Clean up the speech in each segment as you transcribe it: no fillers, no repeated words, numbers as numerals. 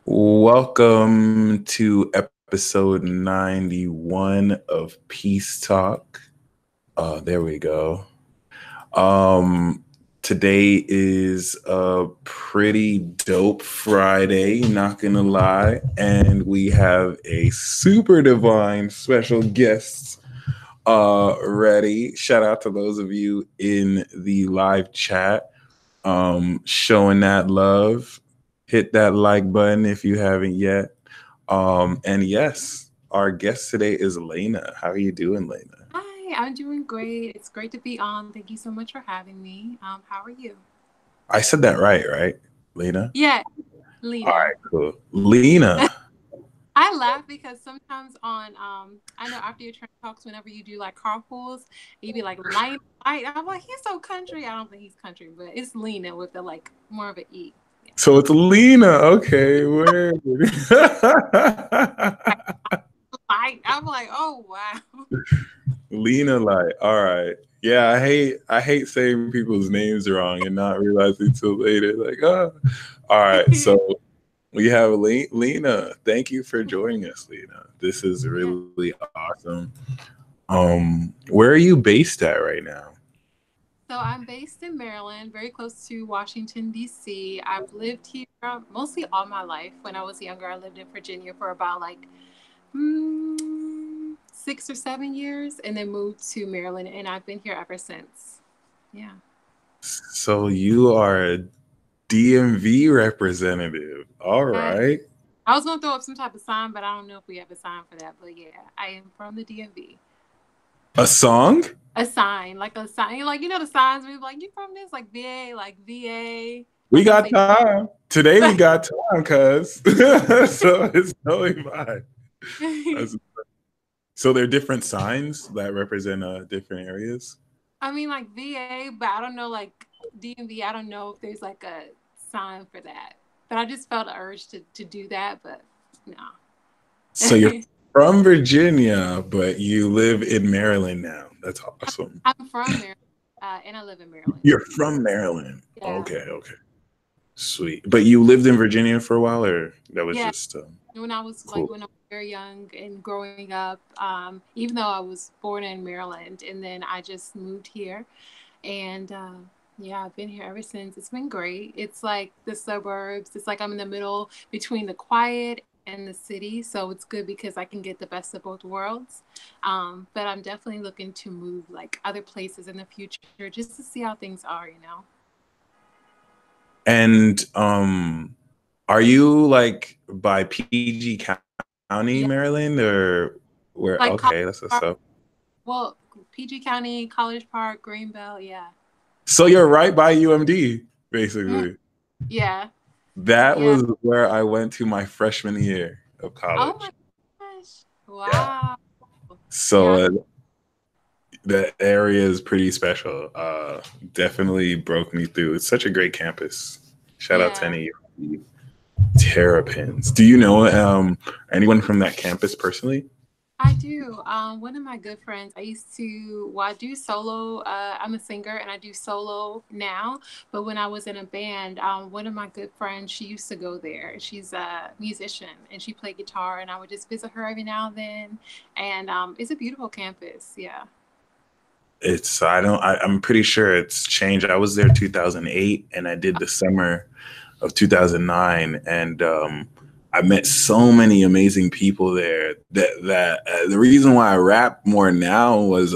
Welcome to episode 91 of Peace Talk. There we go. Today is a pretty dope Friday, not gonna lie, and we have a super divine special guest ready. Shout out to those of you in the live chat showing that love. Hit that like button if you haven't yet. And yes, our guest today is Lena. How are you doing, Lena? Hi, I'm doing great. It's great to be on. Thank you so much for having me. How are you? I said that right, Lena? Yeah, All Lena. right, cool. Lena. I laugh because sometimes I know after your train talks, whenever you do like carpools, you be like light. I'm like, he's so country. I don't think he's country, but it's Lena with the like more of an E. So it's Lena. Okay, word. I'm like, oh wow. Lena, like, all right. Yeah, I hate saying people's names wrong and not realizing till later. Like, all right. So we have Lena. Thank you for joining us, Lena. This is Yeah. really awesome. Where are you based at right now? So I'm based in Maryland, very close to Washington, D.C. I've lived here mostly all my life. When I was younger, I lived in Virginia for about like 6 or 7 years and then moved to Maryland, and I've been here ever since. Yeah. So you are a DMV representative. All I, right. I was going to throw up some type of sign, but I don't know if we have a sign for that. But yeah, I am from the DMV. A song? A sign, like a sign, like, the signs we like, you from this, like VA, like VA, We like it'll got say. time. Today we got time, cuz. So it's totally fine. That's- so there are different signs that represent different areas. I mean, like VA, but I don't know, like DMV. I don't know if there's like a sign for that. But I just felt the urge to do that, but no. So you're from Virginia, but you live in Maryland now. That's awesome. I'm from Maryland, and I live in Maryland. You're from Maryland. Yeah, Okay. Sweet. But you lived in Virginia for a while, or that was yeah. just cool. When I was very young and growing up, even though I was born in Maryland, and then I just moved here, and yeah, I've been here ever since. It's been great. It's like the suburbs. It's like I'm in the middle between the quiet and the city, so it's good because I can get the best of both worlds. But I'm definitely looking to move like other places in the future just to see how things are. And are you like by PG County, Yeah, Maryland, or where? like College Okay, that's what's Park. up. Well, PG County, College Park, Greenbelt. Yeah. So you're right by UMD, Mhm. basically. Yeah. That Yeah. was where I went to my freshman year of Oh my college. gosh. Yeah. Wow. So Yeah. the area is pretty special. Definitely broke me through. It's such a great campus. Shout out to Yeah. any Terrapins. Do you know anyone from that campus personally? I do. One of my good friends, I used to, well, I do solo. I'm a singer and I do solo now. But when I was in a band, one of my good friends, she used to go there. She's a musician and she played guitar, and I would just visit her every now and then. And it's a beautiful campus. Yeah. It's I don't I'm pretty sure it's changed. I was there 2008 and I did the summer of 2009, and I met so many amazing people there that the reason why I rap more now was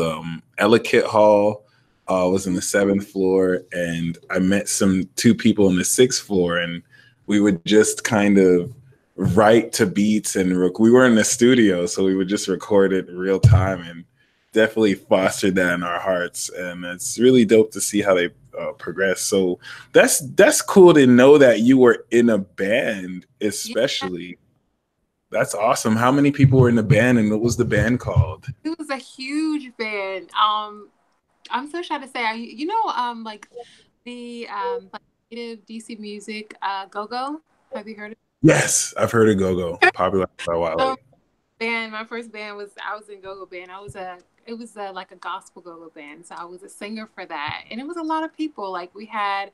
Ellicott Hall was in the seventh floor, and I met some two people in the sixth floor, and we would just kind of write to beats, and we were in the studio, so we would just record it in real time, and definitely fostered that in our hearts, and it's really dope to see how they progress. So that's cool to know that you were in a band, Yeah. especially. That's awesome. How many people were in the band, and what was the band called? It was a huge band. I'm so shy to say, like like native DC music, Go Go. Have you heard of Yes, I've heard of Go Go, popular by Wale. it? Band. My first band was I was in go-go band. It was like a gospel go-go band. So I was a singer for that. And it was a lot of people. Like we had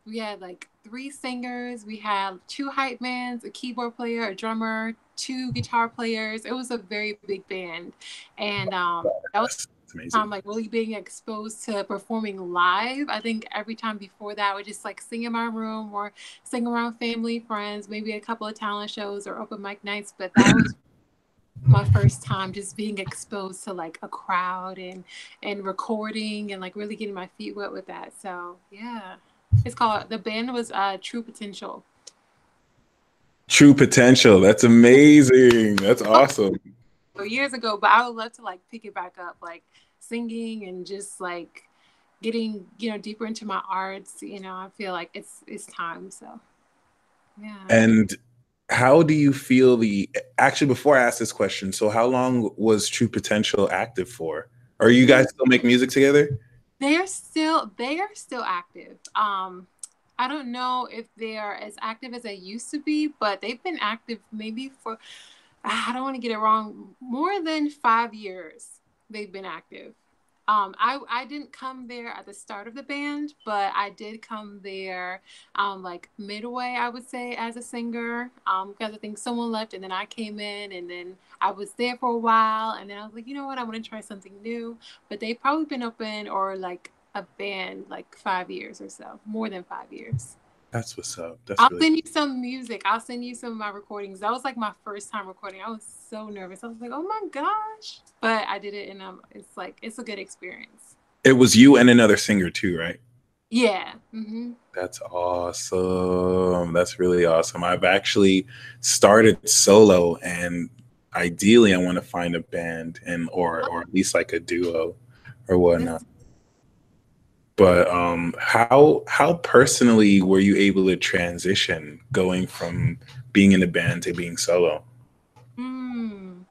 We had like three singers, we had two hype mans, a keyboard player, a drummer, two guitar players. It was a very big band, and that was That's time amazing. like really being exposed to performing live. I think every time before that, I would just like sing in my room or sing around family, friends, maybe a couple of talent shows or open mic nights. But that was my first time just being exposed to like a crowd and recording and like really getting my feet wet with that. So yeah, it's called the band was True Potential. True potential. That's amazing. That's awesome. So years ago, but I would love to like pick it back up, like singing and just like getting deeper into my arts. I feel like it's time. So yeah. And how do you feel actually before I ask this question, so how long was True Potential active for? Are you guys still make music together? They are still active. I don't know if they are as active as they used to be, but they've been active maybe for, I don't want to get it wrong, more than 5 years they've been active. I didn't come there at the start of the band, but I did come there like midway, I would say, as a singer. Because I think someone left and then I came in and then I was there for a while and then I was like, you know what, I want to try something new. But they've probably been open or like a band like 5 years or so, more than 5 years. That's what's up. That's I'll really send you some music. I'll send you some of my recordings. That was like my first time recording. I was so nervous. I was like, oh my gosh. But I did it and it's like it's a good experience. it was you and another singer too, right? Yeah. Hmm. That's awesome. That's really awesome. I've actually started solo and ideally I want to find a band and or at least like a duo or whatnot. This But how personally were you able to transition going from being in a band to being solo? hmm.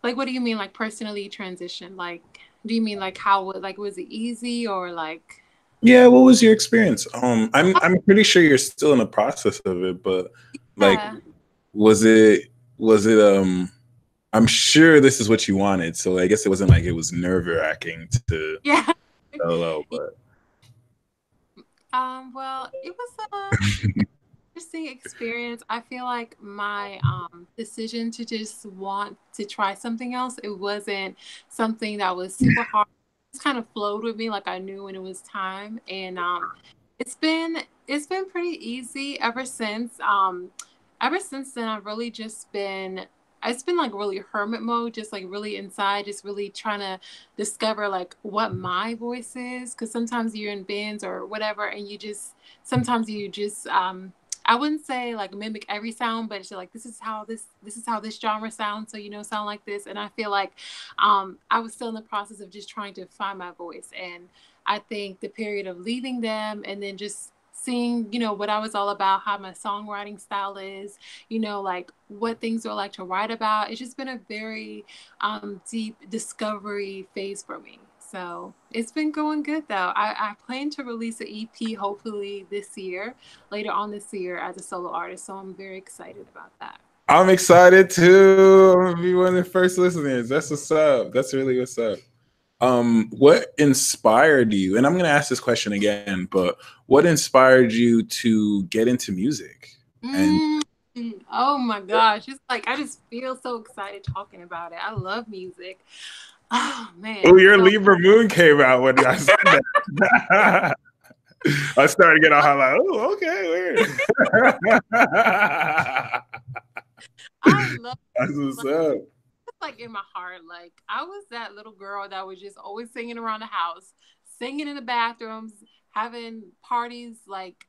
Like what do you mean like personally transition? Like do you mean like like was it easy or like Yeah, what was your experience? I'm pretty sure you're still in the process of it, but like yeah. was it I'm sure this is what you wanted, so I guess it wasn't like it was nerve-wracking to Yeah. solo, but Well, it was interesting experience. I feel like my decision to just want to try something else, it wasn't something that was super hard. It just kind of flowed with me like I knew when it was time. And it's been it's been pretty easy ever since then I've really just been it's been like really hermit mode, just like really inside, just really trying to discover like what my voice is. Cause sometimes you're in bands or whatever and sometimes you just I wouldn't say like mimic every sound, but it's like this is how this genre sounds, so sound like this. And I feel like I was still in the process of just trying to find my voice. And I think the period of leaving them and then just seeing, what I was all about, how my songwriting style is, like what things are like to write about. It's just been a very deep discovery phase for me. So it's been going good though. I plan to release an EP hopefully this year, later on this year as a solo artist. So I'm very excited about that. I'm excited too. I'm gonna be one of the first listeners. That's what's up. That's really what's up. What inspired you? And I'm gonna ask this question again, but what inspired you to get into music? And Mm, oh my gosh. It's like I just feel so excited talking about it. I love music. Oh oh, man. your So Libra moon came out when I said that. I started to get all high, like, oh, okay, weird. I love That's what's up. it's like in my heart. Like I was that little girl that was just always singing around the house, singing in the bathrooms, having parties like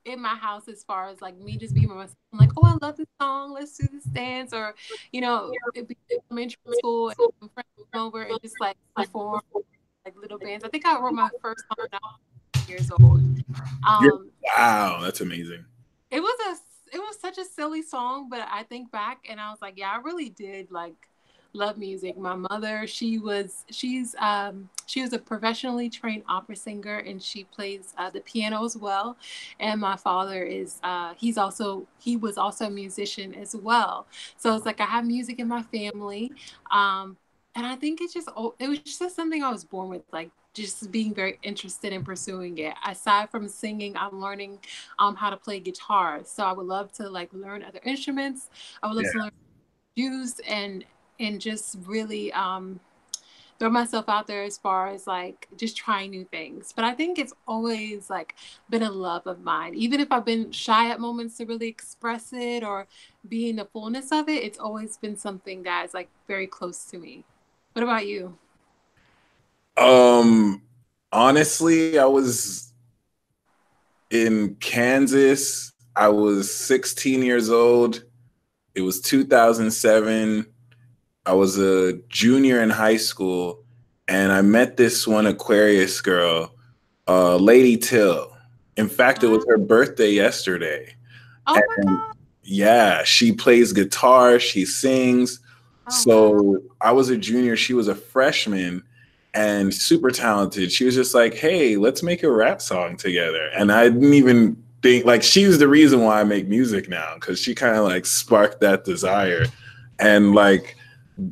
in my house as far as like me just being myself. I'm like, oh, I love this song. Let's do this dance. Or, it'd be elementary school and friends come over and just like perform like little bands. I think I wrote my first song when I was years old. Um, Wow, that's amazing. it was it was such a silly song, but I think back and I was like, yeah, I really did like love music. My mother, she was a professionally trained opera singer and she plays the piano as well. And my father is he was also a musician as well. So it's like I have music in my family. And I think it was just something I was born with, like just being very interested in pursuing it. Aside from singing, I'm learning how to play guitar. So I would love to like learn other instruments. I would love Yeah. to learn use and just really throw myself out there as far as like just trying new things. But I think it's always like been a love of mine. Even if I've been shy at moments to really express it or be in the fullness of it, it's always been something that is like very close to me. What about you? Um, Honestly, I was in Kansas. I was 16 years old. It was 2007. I was a junior in high school, and I met this one Aquarius girl, Lady Till. In fact, it Wow. was her birthday yesterday. Oh my And God. yeah, she plays guitar, she sings. Oh wow. So I was a junior, she was a freshman and super talented. She was just like, hey, let's make a rap song together. And I didn't even think, like, she was the reason why I make music now, because she kind of like sparked that desire. And like,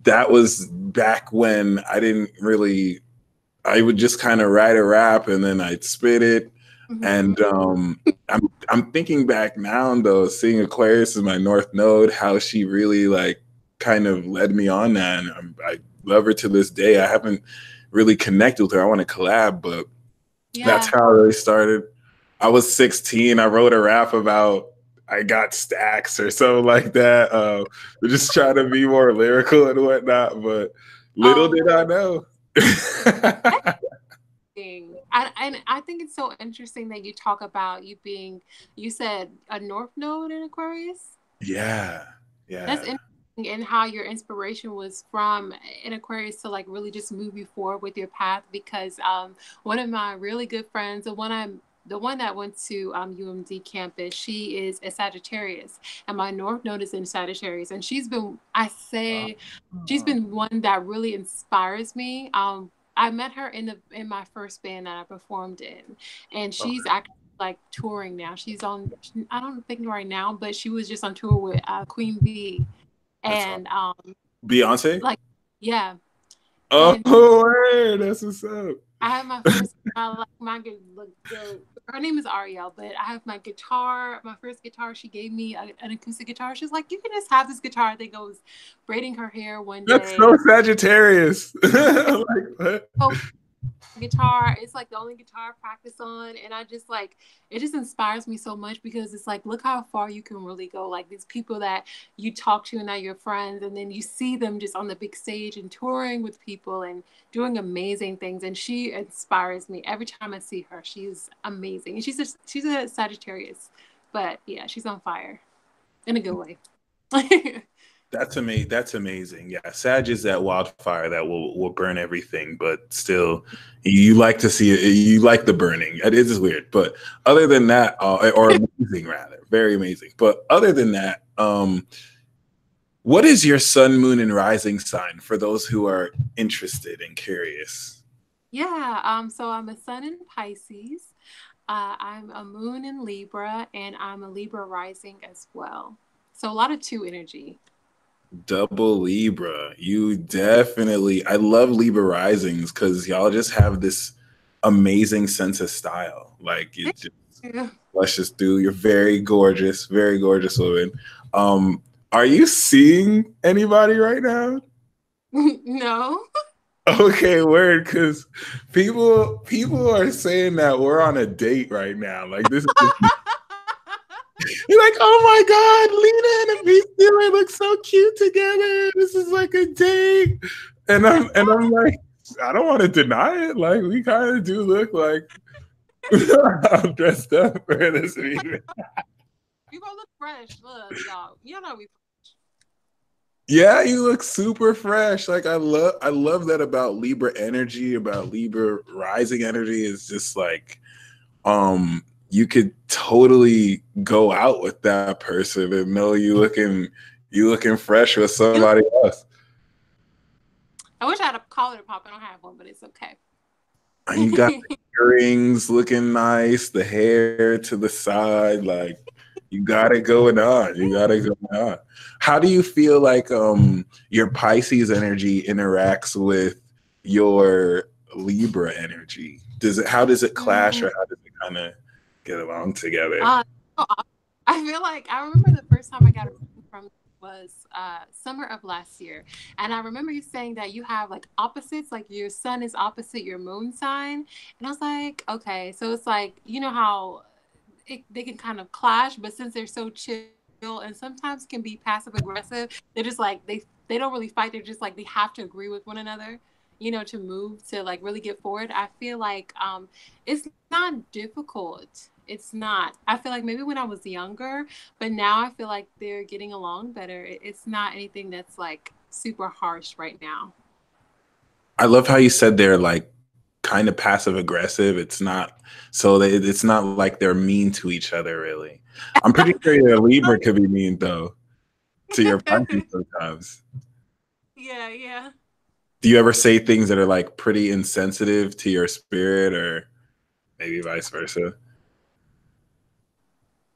that was back when I didn't really, I would just kind of write a rap and then I'd spit it. Hmm. And I'm thinking back now though, seeing Aquarius as my North Node, how she really like kind of led me on that. And I love her to this day. I haven't really connected with her. I want to collab, but that's Yeah. how I really started. I was 16. I wrote a rap about I got stacks or something like that. Just trying to be more lyrical and whatnot. But little Oh, did I know. thing. And I think it's so interesting that you talk about you being, you said a North Node in Aquarius. Yeah, That's yeah. interesting, and how your inspiration was from in Aquarius to like really just move you forward with your path. Because one of my really good friends, the one that went to UMD campus, she is a Sagittarius, and my North Node is in Sagittarius, and she's been, I say, she's Oh, been one that really inspires me. I met her in my first band that I performed in, and she's okay. actually like touring now. She's on, I don't think right now, but she was just on tour with Queen Bee, That's awesome. and Beyonce? like yeah, Oh, and word. That's what's up. I have my first, like my her name is Ariel, but I have my guitar, my first guitar. She gave me an acoustic guitar. She's like, you can just have this guitar. I think I was braiding her hair one That's so day. Sagittarius. Like, what? So guitar, it's like the only guitar I practice on, and I just like, it just inspires me so much, because it's like, look how far you can really go. Like these people that you talk to and that you're friends, and then you see them just on the big stage and touring with people and doing amazing things, and she inspires me every time I see her. She's amazing, and she's a Sagittarius, but yeah, she's on fire in a good way. That's amazing. That's amazing. Yeah, Sag is that wildfire that will burn everything, but still, you like to see it. You like the burning. It is weird, but other than that, or amazing rather, very amazing. But other than that, what is your sun, moon, and rising sign for those who are interested and curious? Yeah, so I'm a sun in Pisces. I'm a moon in Libra, and I'm a Libra rising as well. So a lot of two energy. Double Libra. You definitely, I love Libra risings because y'all just have this amazing sense of style. Like it just, Yeah. let's just do, you're very gorgeous woman. Are you seeing anybody right now? No. Okay, word, because people are saying that we're on a date right now. Like this is, you're like, oh my God, Lena and Avicia look so cute together. This is like a date. And I'm like, I don't want to deny it. Like we kind of do look like I'm dressed up for this meeting. You gonna look fresh. Look, y'all. You know we. Yeah, you look super fresh. Like I love that about Libra energy, about Libra rising energy is just like you could totally go out with that person and know you looking fresh with You look, somebody else. I wish I had a collar to pop. I don't have one, but it's okay. And you got the earrings looking nice, the hair to the side, like you got it going on. You got it going on. How do you feel like your Pisces energy interacts with your Libra energy? How does it clash, Mm, or how does it kind of get along together? uh, so I feel like I remember the first time I got a reading from was summer of last year, and I remember you saying that you have like opposites, like your sun is opposite your moon sign, and I was like, okay, so it's like you know how they can kind of clash, but since they're so chill and sometimes can be passive aggressive, they're just like they don't really fight. They're just like they have to agree with one another, you know, to move to like really get forward. I feel like it's not difficult. It's not. I feel like maybe when I was younger, but now I feel like they're getting along better. It's not anything that's like super harsh right now. I love how you said they're like kind of passive aggressive. It's not like they're mean to each other really. I'm pretty sure your Libra could be mean though to your Pisces sometimes. Yeah, yeah. Do you ever say things that are like pretty insensitive to your spirit, or maybe vice versa?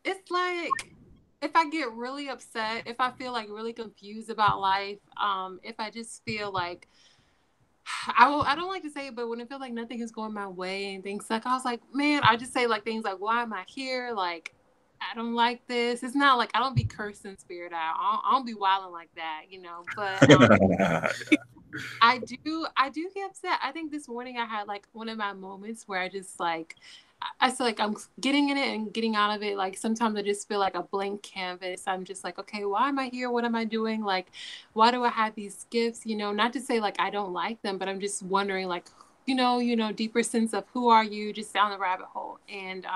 It's like if I get really upset, if I feel like really confused about life, if I just feel like I don't like to say it, but when I feel like nothing is going my way and things like I was like, man, I just say like things like, why am I here? Like, I don't like this. It's not like I don't be cursing spirit out. I don't be wilding like that, you know. But I do get upset. I think this morning I had like one of my moments where I just like I feel like I'm getting in it and getting out of it. Like sometimes I just feel like a blank canvas. I'm just like, okay, why am I here? What am I doing? Like, why do I have these gifts? You know, not to say like I don't like them, but I'm just wondering like, deeper sense of who are you just down the rabbit hole. And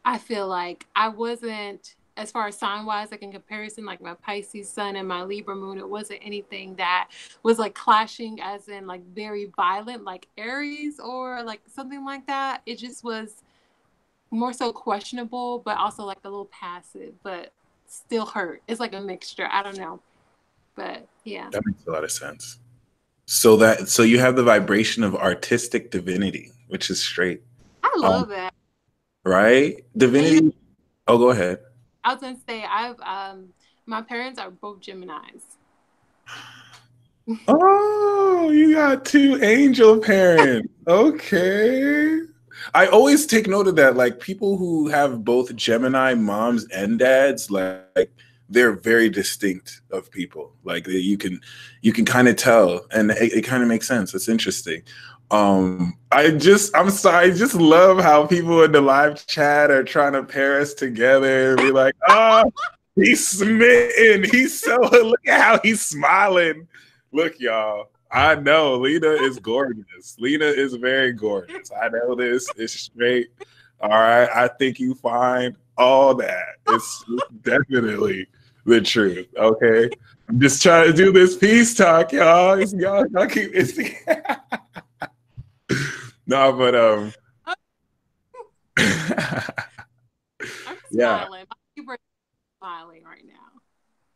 I feel like I wasn't, as far as sign wise, like in comparison, like my Pisces sun and my Libra moon, it wasn't anything that was like clashing, as in like very violent, like Aries or like something like that. It just was more so questionable, but also like a little passive, but still hurt. It's like a mixture. I don't know. But yeah, That makes a lot of sense. So you have the vibration of artistic divinity, which is straight. I Um, love that. right? And you know, Divinity. Oh, go ahead. I was gonna say I've my parents are both Geminis. Oh, you got two angel parents. Okay. I always take note of that. Like people who have both Gemini moms and dads, like they're very distinct of people. Like you can kind of tell, and it kind of makes sense. It's interesting. I'm sorry, I just love how people in the live chat are trying to pair us together and be like, oh, he's smitten. He's so look at how he's smiling. Look, y'all. I know Lena is gorgeous. Lena is very gorgeous. I know this. It's straight. All right. I think you find all that. It's definitely the truth. Okay. I'm just trying to do this peace talk, y'all. Y'all keep it's no, but I'm yeah. smiling. My Libra smiling right now,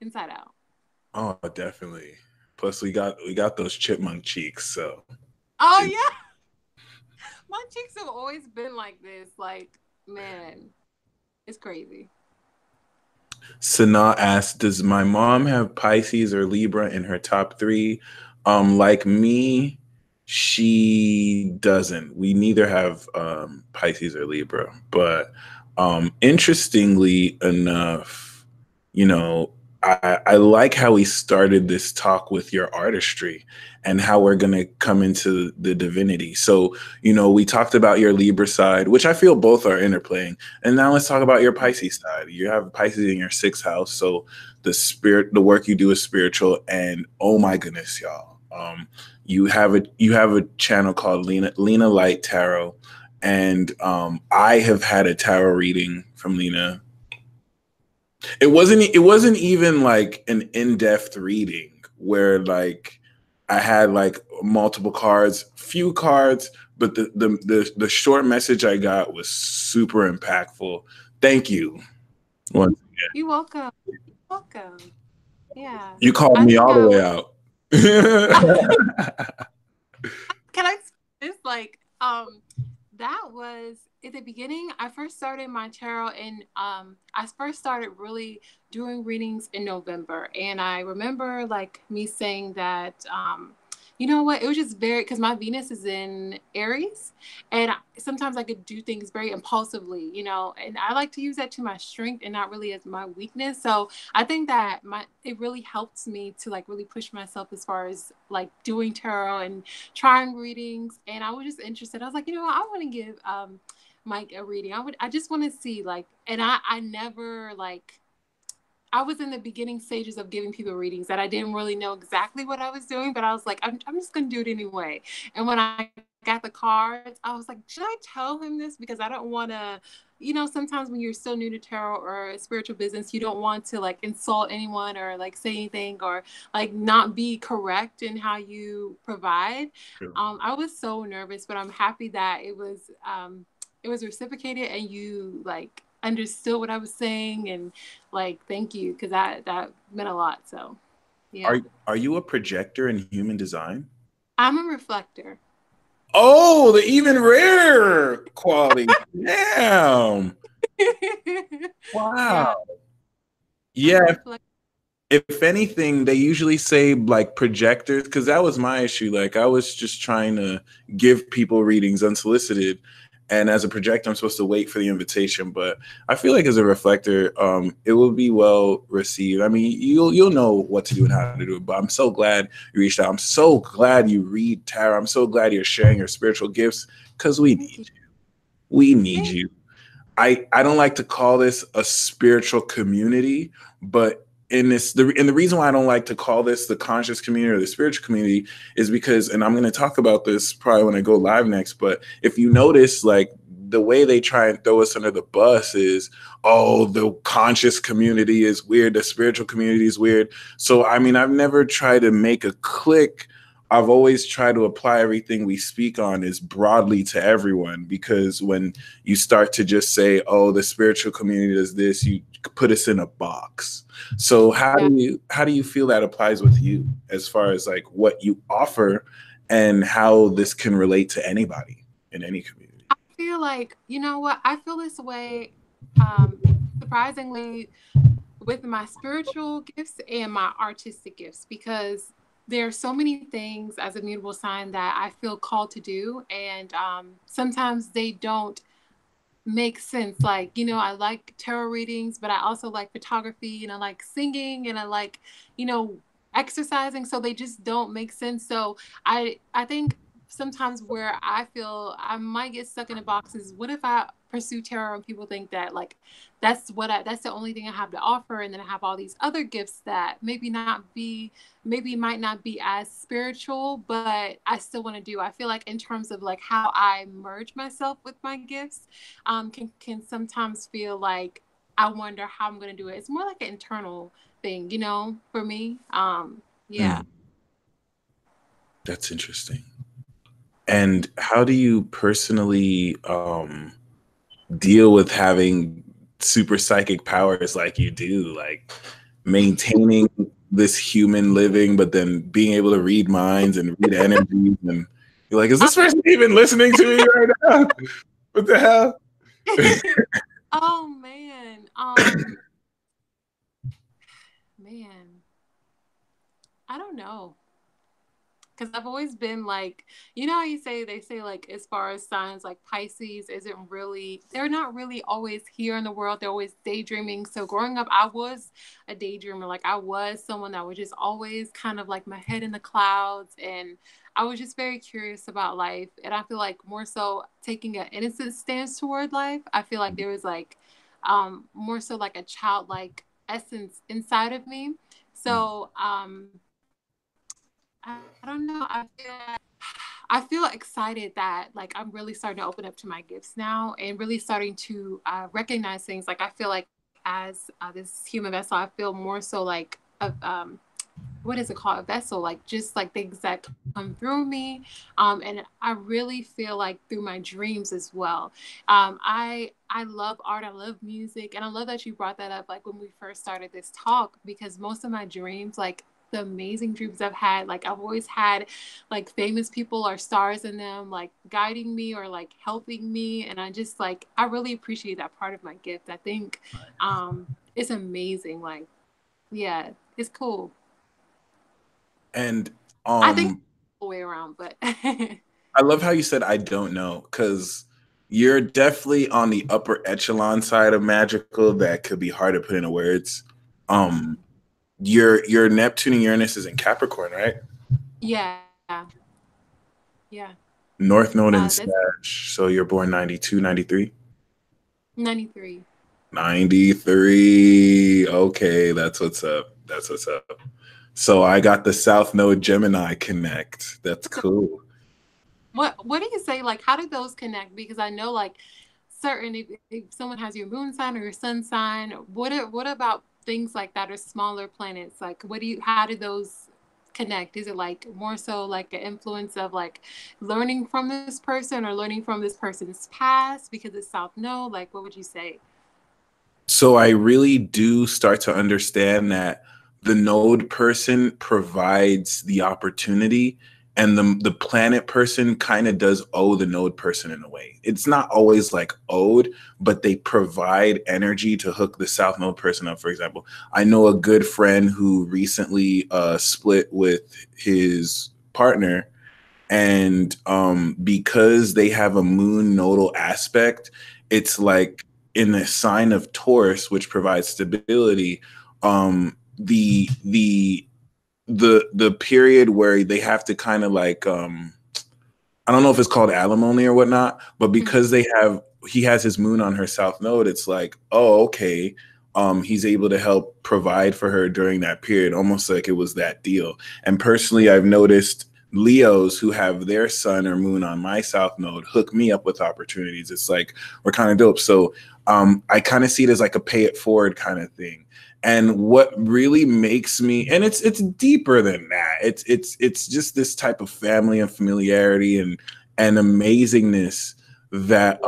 inside out. Oh, definitely. Plus we got those chipmunk cheeks, so Oh it, yeah, my cheeks have always been like this. Like, man, it's crazy. Sana asked, "Does my mom have Pisces or Libra in her top three?" Like me, she doesn't. We neither have Pisces or Libra. But interestingly enough, you know, I like how we started this talk with your artistry and how we're gonna come into the divinity. So, we talked about your Libra side, which I feel both are interplaying, and now let's talk about your Pisces side. You have Pisces in your sixth house. So the work you do is spiritual. And oh my goodness, y'all. You have a channel called Lena Light Tarot. And I have had a tarot reading from Lena. It wasn't even like an in-depth reading where like I had like multiple cards, few cards, but the short message I got was super impactful. Thank you. Once You're welcome. You're welcome. Yeah, you called I me think all the I way was. out. Can I explain this? Like, that was at the beginning. I first started my tarot, and I first started really doing readings in November. And I remember like me saying that You know what? It was just very, because my Venus is in Aries, and sometimes I could do things very impulsively, and I like to use that to my strength and not really as my weakness. So I think that it really helps me to like really push myself as far as like doing tarot and trying readings. And I was just interested. I was like, what? I want to give Mike a reading. I just want to see like, and I never like. I was in the beginning stages of giving people readings that I didn't really know exactly what I was doing, but I was like, I'm just going to do it anyway. And when I got the cards, I was like, should I tell him this? Because I don't want to, sometimes when you're still new to tarot or spiritual business, you don't want to like insult anyone or like say anything or like not be correct in how you provide. True. I was so nervous, but I'm happy that it was reciprocated and you like understood what I was saying and like thank you because that meant a lot. So Are yeah, are you a projector in human design? I'm a reflector. Oh, the even rare quality. Damn. Yeah, Wow. I'm a Yeah, reflector. if anything, they usually say like projectors, because that was my issue. Like I was just trying to give people readings unsolicited, and as a projector, I'm supposed to wait for the invitation. But I feel like as a reflector, it will be well received. I mean, you'll know what to do and how to do it. But I'm so glad you reached out. I'm so glad you read tarot. I'm so glad you're sharing your spiritual gifts because we Thank need you. you. We need Thank you. I don't like to call this a spiritual community, but the reason why I don't like to call this the conscious community or the spiritual community is because, and I'm going to talk about this probably when I go live next, but if you notice, like the way they try and throw us under the bus is, oh, the conscious community is weird, the spiritual community is weird. So I mean, I've never tried to make a clique. I've always tried to apply everything we speak on as broadly to everyone, because when you start to just say, oh, the spiritual community does this, you put us in a box. So yeah. how do you feel that applies with you as far as like what you offer and how this can relate to anybody in any community? I feel like what I feel this way. Surprisingly, with my spiritual gifts and my artistic gifts because there are so many things as a mutable sign that I feel called to do, and sometimes they don't make sense. Like, I like tarot readings, but I also like photography and I like singing and I like, you know, exercising. So they just don't make sense. So I think sometimes where I feel I might get stuck in a box is what if I pursue tarot and people think that like that's the only thing I have to offer, and then I have all these other gifts that maybe might not be as spiritual, but I still want to do. I feel like in terms of like how I merge myself with my gifts, can sometimes feel like I wonder how I'm going to do it. It's more like an internal thing, for me. Yeah. Mm, that's interesting. And how do you personally deal with having super psychic powers like you do, like maintaining this human living, but then being able to read minds and read energies, and you're like, is this person even listening to me right now? What the hell? Oh man. Man, I don't know. Because I've always been like, how they say like as far as signs like Pisces isn't really, they're not really always here in the world. They're always daydreaming. So growing up, I was a daydreamer. Like I was someone that was just always kind of like my head in the clouds, and I was just very curious about life. And I feel like more so taking an innocent stance toward life. I feel like there was like more so like a childlike essence inside of me. So I don't know. I feel excited that like I'm really starting to open up to my gifts now and really starting to recognize things. Like I feel like as this human vessel, I feel more so like a what is it called, a vessel, like just like things that come through me, and I really feel like through my dreams as well. I love art, I love music, and I love that you brought that up like when we first started this talk, because most of my dreams, like the amazing dreams I've had, like I've always had like famous people or stars in them like guiding me or like helping me, and I just like I really appreciate that part of my gift. I think it's amazing. Like yeah, it's cool. And I think um the way around, but I love how you said I don't know, because you're definitely on the upper echelon side of magical that could be hard to put into words. Um, your Neptune and Uranus is in Capricorn, right? yeah, yeah. North Node in That's Sag. So you're born 92, 93? 93. 93. Okay, that's what's up. That's what's up. So I got the South Node Gemini connect. That's So cool. what do you say? Like, how did those connect? Because I know like certain if someone has your moon sign or your sun sign, what about things like that or smaller planets? Like, what do you? How did those connect? Is it like more so like an influence of like learning from this person or learning from this person's past because it's South Node? Like, what would you say? So I really do start to understand that the node person provides the opportunity, and the planet person kind of does owe the node person in a way. It's not always like owed, but they provide energy to hook the south node person up. For example, I know a good friend who recently split with his partner, and because they have a moon nodal aspect, it's like in the sign of Taurus, which provides stability. The period where they have to kind of like I don't know if it's called alimony or whatnot, but Mhm. because he has his moon on her south node, it's like, oh, okay. He's able to help provide for her during that period, almost like it was that deal. And personally, I've noticed Leos who have their sun or moon on my south node hook me up with opportunities. It's like we're kind of dope. So I kind of see it as like a pay it forward kind of thing. And what really makes me, and it's deeper than that. It's just this type of family and familiarity and amazingness that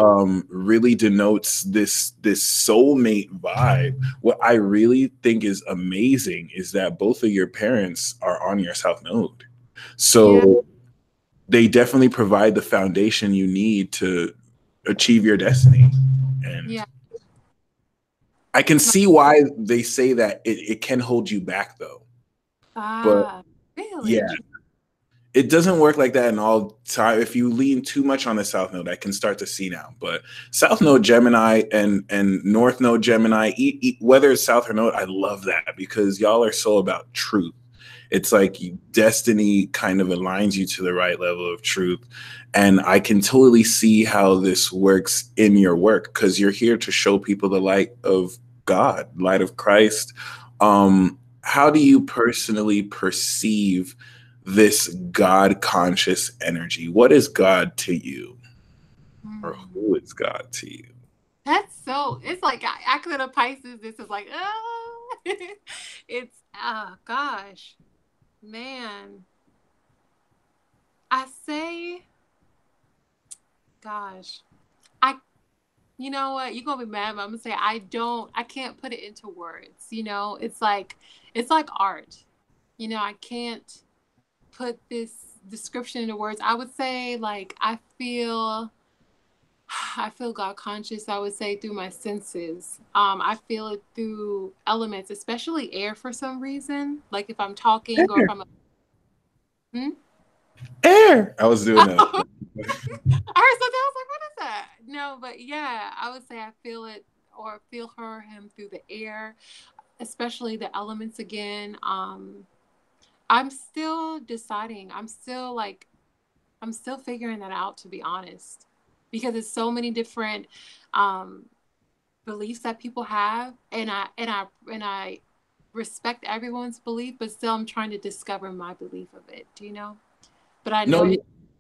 really denotes this soulmate vibe. What I really think is amazing is that both of your parents are on your south node, Yeah, so they definitely provide the foundation you need to achieve your destiny. And yeah. I can see why they say that it can hold you back though. But Ah, yeah, really? it doesn't work like that in all time. If you lean too much on the South Node, I can start to see now. But South Node Gemini and North Node Gemini, whether it's South or Node, I love that because y'all are so about truth. It's like destiny kind of aligns you to the right level of truth. And I can totally see how this works in your work because you're here to show people the light of God, light of Christ. How do you personally perceive this God conscious energy? What is God to you? Or Hmm. who is God to you? That's so. It's like I could have Pisces. This is like, oh, it's gosh, man. I say, gosh, I. You know what? You're gonna be mad, but I'm gonna say I don't. I can't put it into words. It's like art. I can't put this description into words. I would say like I feel God conscious, I would say, through my senses. I feel it through elements, especially air for some reason. Like if I'm talking or if Air. I'm hmm? Air. I was doing that. I heard something, I was like, what is that? No, but yeah, I would say I feel it or feel her, him through the air, especially the elements again. I'm still deciding. I'm still figuring that out, to be honest, because it's so many different um beliefs that people have, and I respect everyone's belief, but still I'm trying to discover my belief of it. Do you know? But I No, know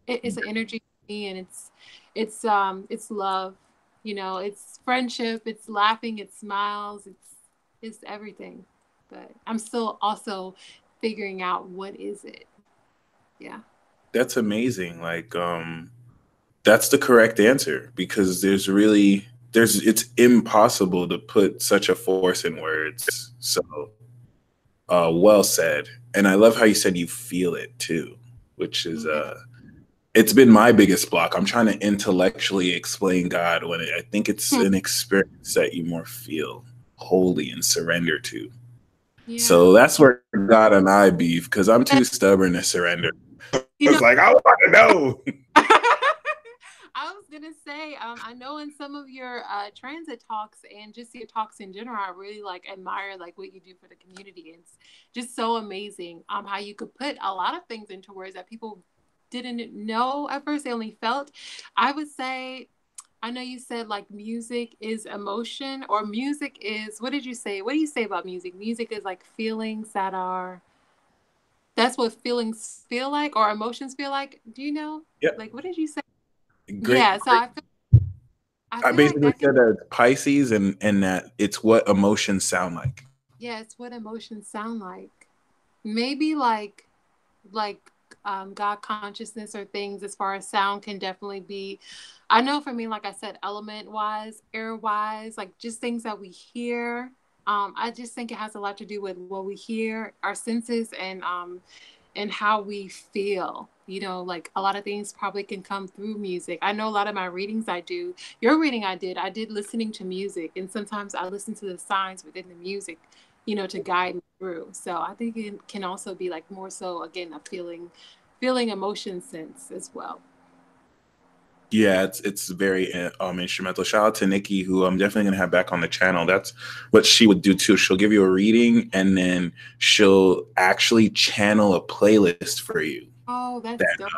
it's an energy to me, and it's love. It's friendship. It's laughing. It's smiles. It's everything. But I'm still also figuring out what is it. Yeah. that's amazing. Like, that's the correct answer because it's impossible to put such a force in words. So, well said. And I love how you said you feel it too, which is Yeah. it's been my biggest block. I'm trying to intellectually explain God when I think it's Hmm. an experience that you more feel holy and surrender to. Yeah. So that's where God and I beef because I'm too stubborn to surrender. You was know, like, I want to know. I was gonna say, I know in some of your transit talks and just your talks in general, I really like admire like what you do for the community. It's just so amazing how you could put a lot of things into words that people didn't know at first, they only felt. I would say, I know you said like music is emotion, or music is, what did you say? What do you say about music? Music is like feelings that are, that's what feelings feel like, or emotions feel like. Do you know? Yep. Like, what did you say? Great. Yeah, so I I feel like basically that can, said that Pisces and that it's what emotions sound like. yeah, it's what emotions sound like. Maybe like God consciousness or things as far as sound can definitely be. I know for me, like I said, element wise, air wise, like just things that we hear. I just think it has a lot to do with what we hear, our senses, and how we feel. You know, like a lot of things probably can come through music. I know a lot of my readings I do, your reading I did listening to music. And sometimes I listen to the signs within the music, you know, to guide me through. So I think it can also be like more so, again, a feeling emotion sense as well. Yeah, it's very instrumental. Shout out to Nikki, who I'm definitely gonna have back on the channel. That's what she would do too. She'll give you a reading and then she'll actually channel a playlist for you. Oh, that's That dope.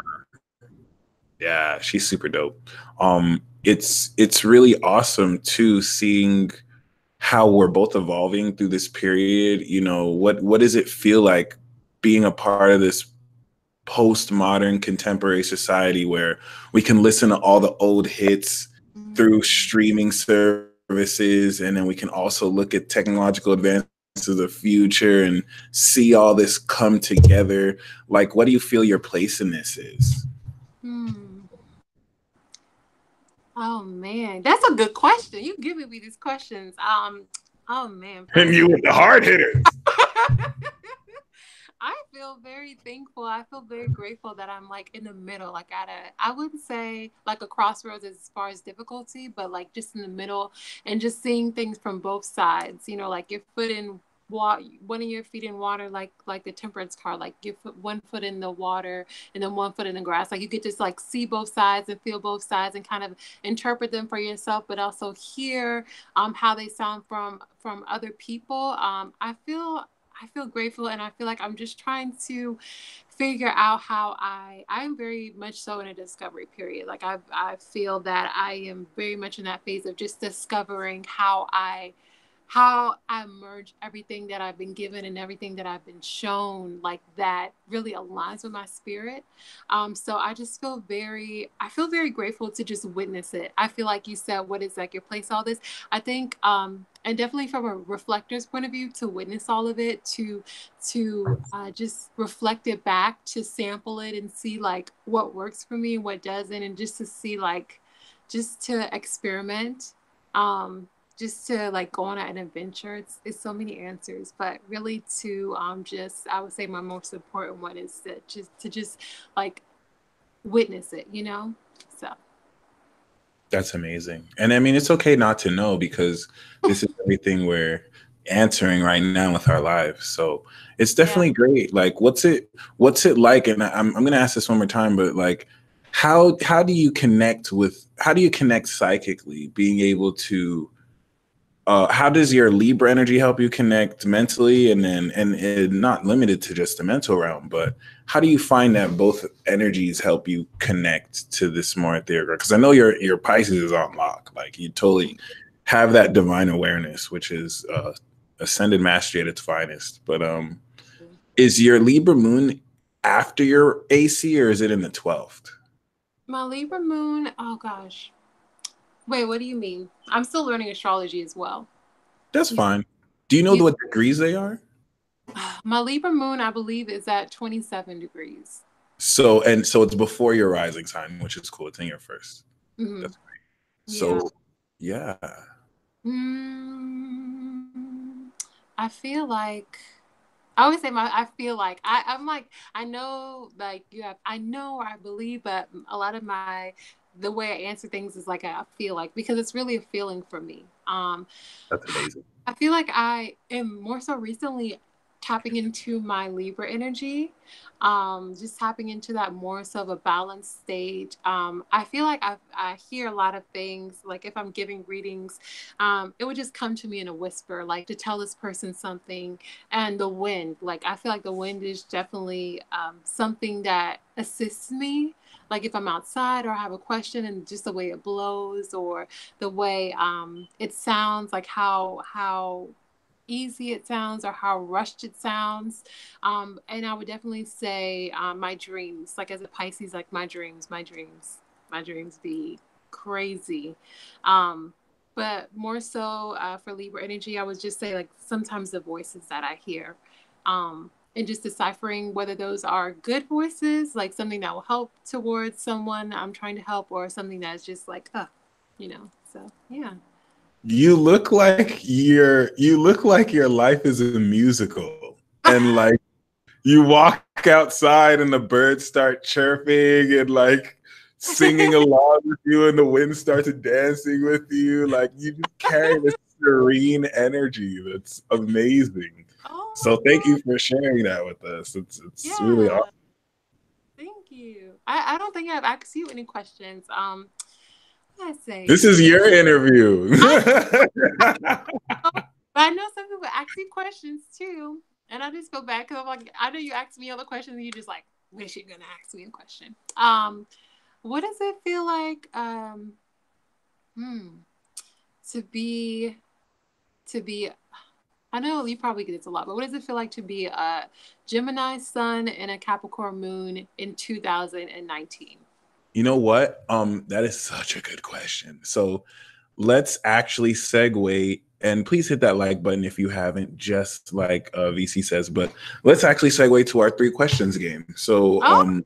yeah, she's super dope. It's really awesome too seeing how we're both evolving through this period. You know, what does it feel like being a part of this postmodern contemporary society where we can listen to all the old hits through Mm. streaming services, and then we can also look at technological advances of the future and see all this come together. Like, what do you feel your place in this is? Hmm. Oh man, that's a good question. You giving me these questions. Oh man, And you personally. with the hard hitters. I feel very thankful. I feel very grateful that I'm like in the middle, like at a, I wouldn't say like a crossroads as far as difficulty, but like just in the middle and just seeing things from both sides, you know, like your foot in one of your feet in water, like the temperance card, like your foot, one foot in the water and then one foot in the grass. Like you get to just like see both sides and feel both sides and kind of interpret them for yourself, but also hear how they sound from other people. I feel grateful, and I feel like I'm just trying to figure out how I'm very much so in a discovery period. Like I feel that I am very much in that phase of just discovering how I merge everything that I've been given and everything that I've been shown, like that really aligns with my spirit. So I feel very grateful to just witness it. I feel like you said, what is like your place, all this? I think, and definitely from a reflector's point of view, to witness all of it, to just reflect it back, to sample it and see like what works for me and what doesn't, and just to see like, just to experiment. Um, just to like go on an adventure. It's so many answers, but really to just, I would say my most important one is to just like witness it, you know? So That's amazing. And I mean, it's okay not to know because this is everything we're answering right now with our lives. So it's yeah. definitely great. Like, what's it like? And I'm going to ask this one more time, but like, how do you connect how do you connect psychically, being able to how does your Libra energy help you connect mentally, and then and not limited to just the mental realm, but how do you find that both energies help you connect to this more ethereal? Because I know your Pisces is on lock, like you totally have that divine awareness, which is ascended mastery at its finest. But is your Libra moon after your AC, or is it in the 12th? My Libra moon, oh gosh. Wait, what do you mean? I'm still learning astrology as well. That's You, fine. Do you know you what degrees they are? my Libra moon, I believe, is at 27 degrees. So it's before your rising sign, which is cool. It's in your first. Hmm. That's great. Yeah. So yeah, Mm, I feel like I always say I feel like I'm like, I know like you have, I know or I believe, but a lot of the way I answer things is like I feel like, because it's really a feeling for me. that's amazing. I feel like I am more so recently tapping into my Libra energy, just tapping into that more so of a balanced state. I feel like I hear a lot of things, like if I'm giving readings, it would just come to me in a whisper, like to tell this person something. And the wind, like I feel like the wind is definitely something that assists me. Like if I'm outside or I have a question, and just the way it blows, or the way it sounds, like how easy it sounds or how rushed it sounds. And I would definitely say my dreams, like as a Pisces, like my dreams be crazy. But more so for Libra energy, I would just say like sometimes the voices that I hear. And just deciphering whether those are good voices, like something that will help towards someone I'm trying to help, or something that's just like, So yeah. You look like your life is a musical, and like you walk outside and the birds start chirping and like singing along with you, and the wind starts dancing with you. Like you just carry this serene energy that's amazing. Oh So my thank you God. for sharing that with us. It's really Yeah. awesome. Thank you. I don't think I've asked you any questions. Let's say. This is your interview. I know, but I know some people ask you questions too. And I just feel bad because I'm like, I know you asked me other questions and you just like, wish you're gonna ask me a question. What does it feel like hmm, to be to be I know you probably get this a lot, but what does it feel like to be a Gemini sun and a Capricorn moon in 2019? You know what? That is such a good question. So let's actually segue, and please hit that like button if you haven't, just like VC says. But let's actually segue to our three questions game. So Oh,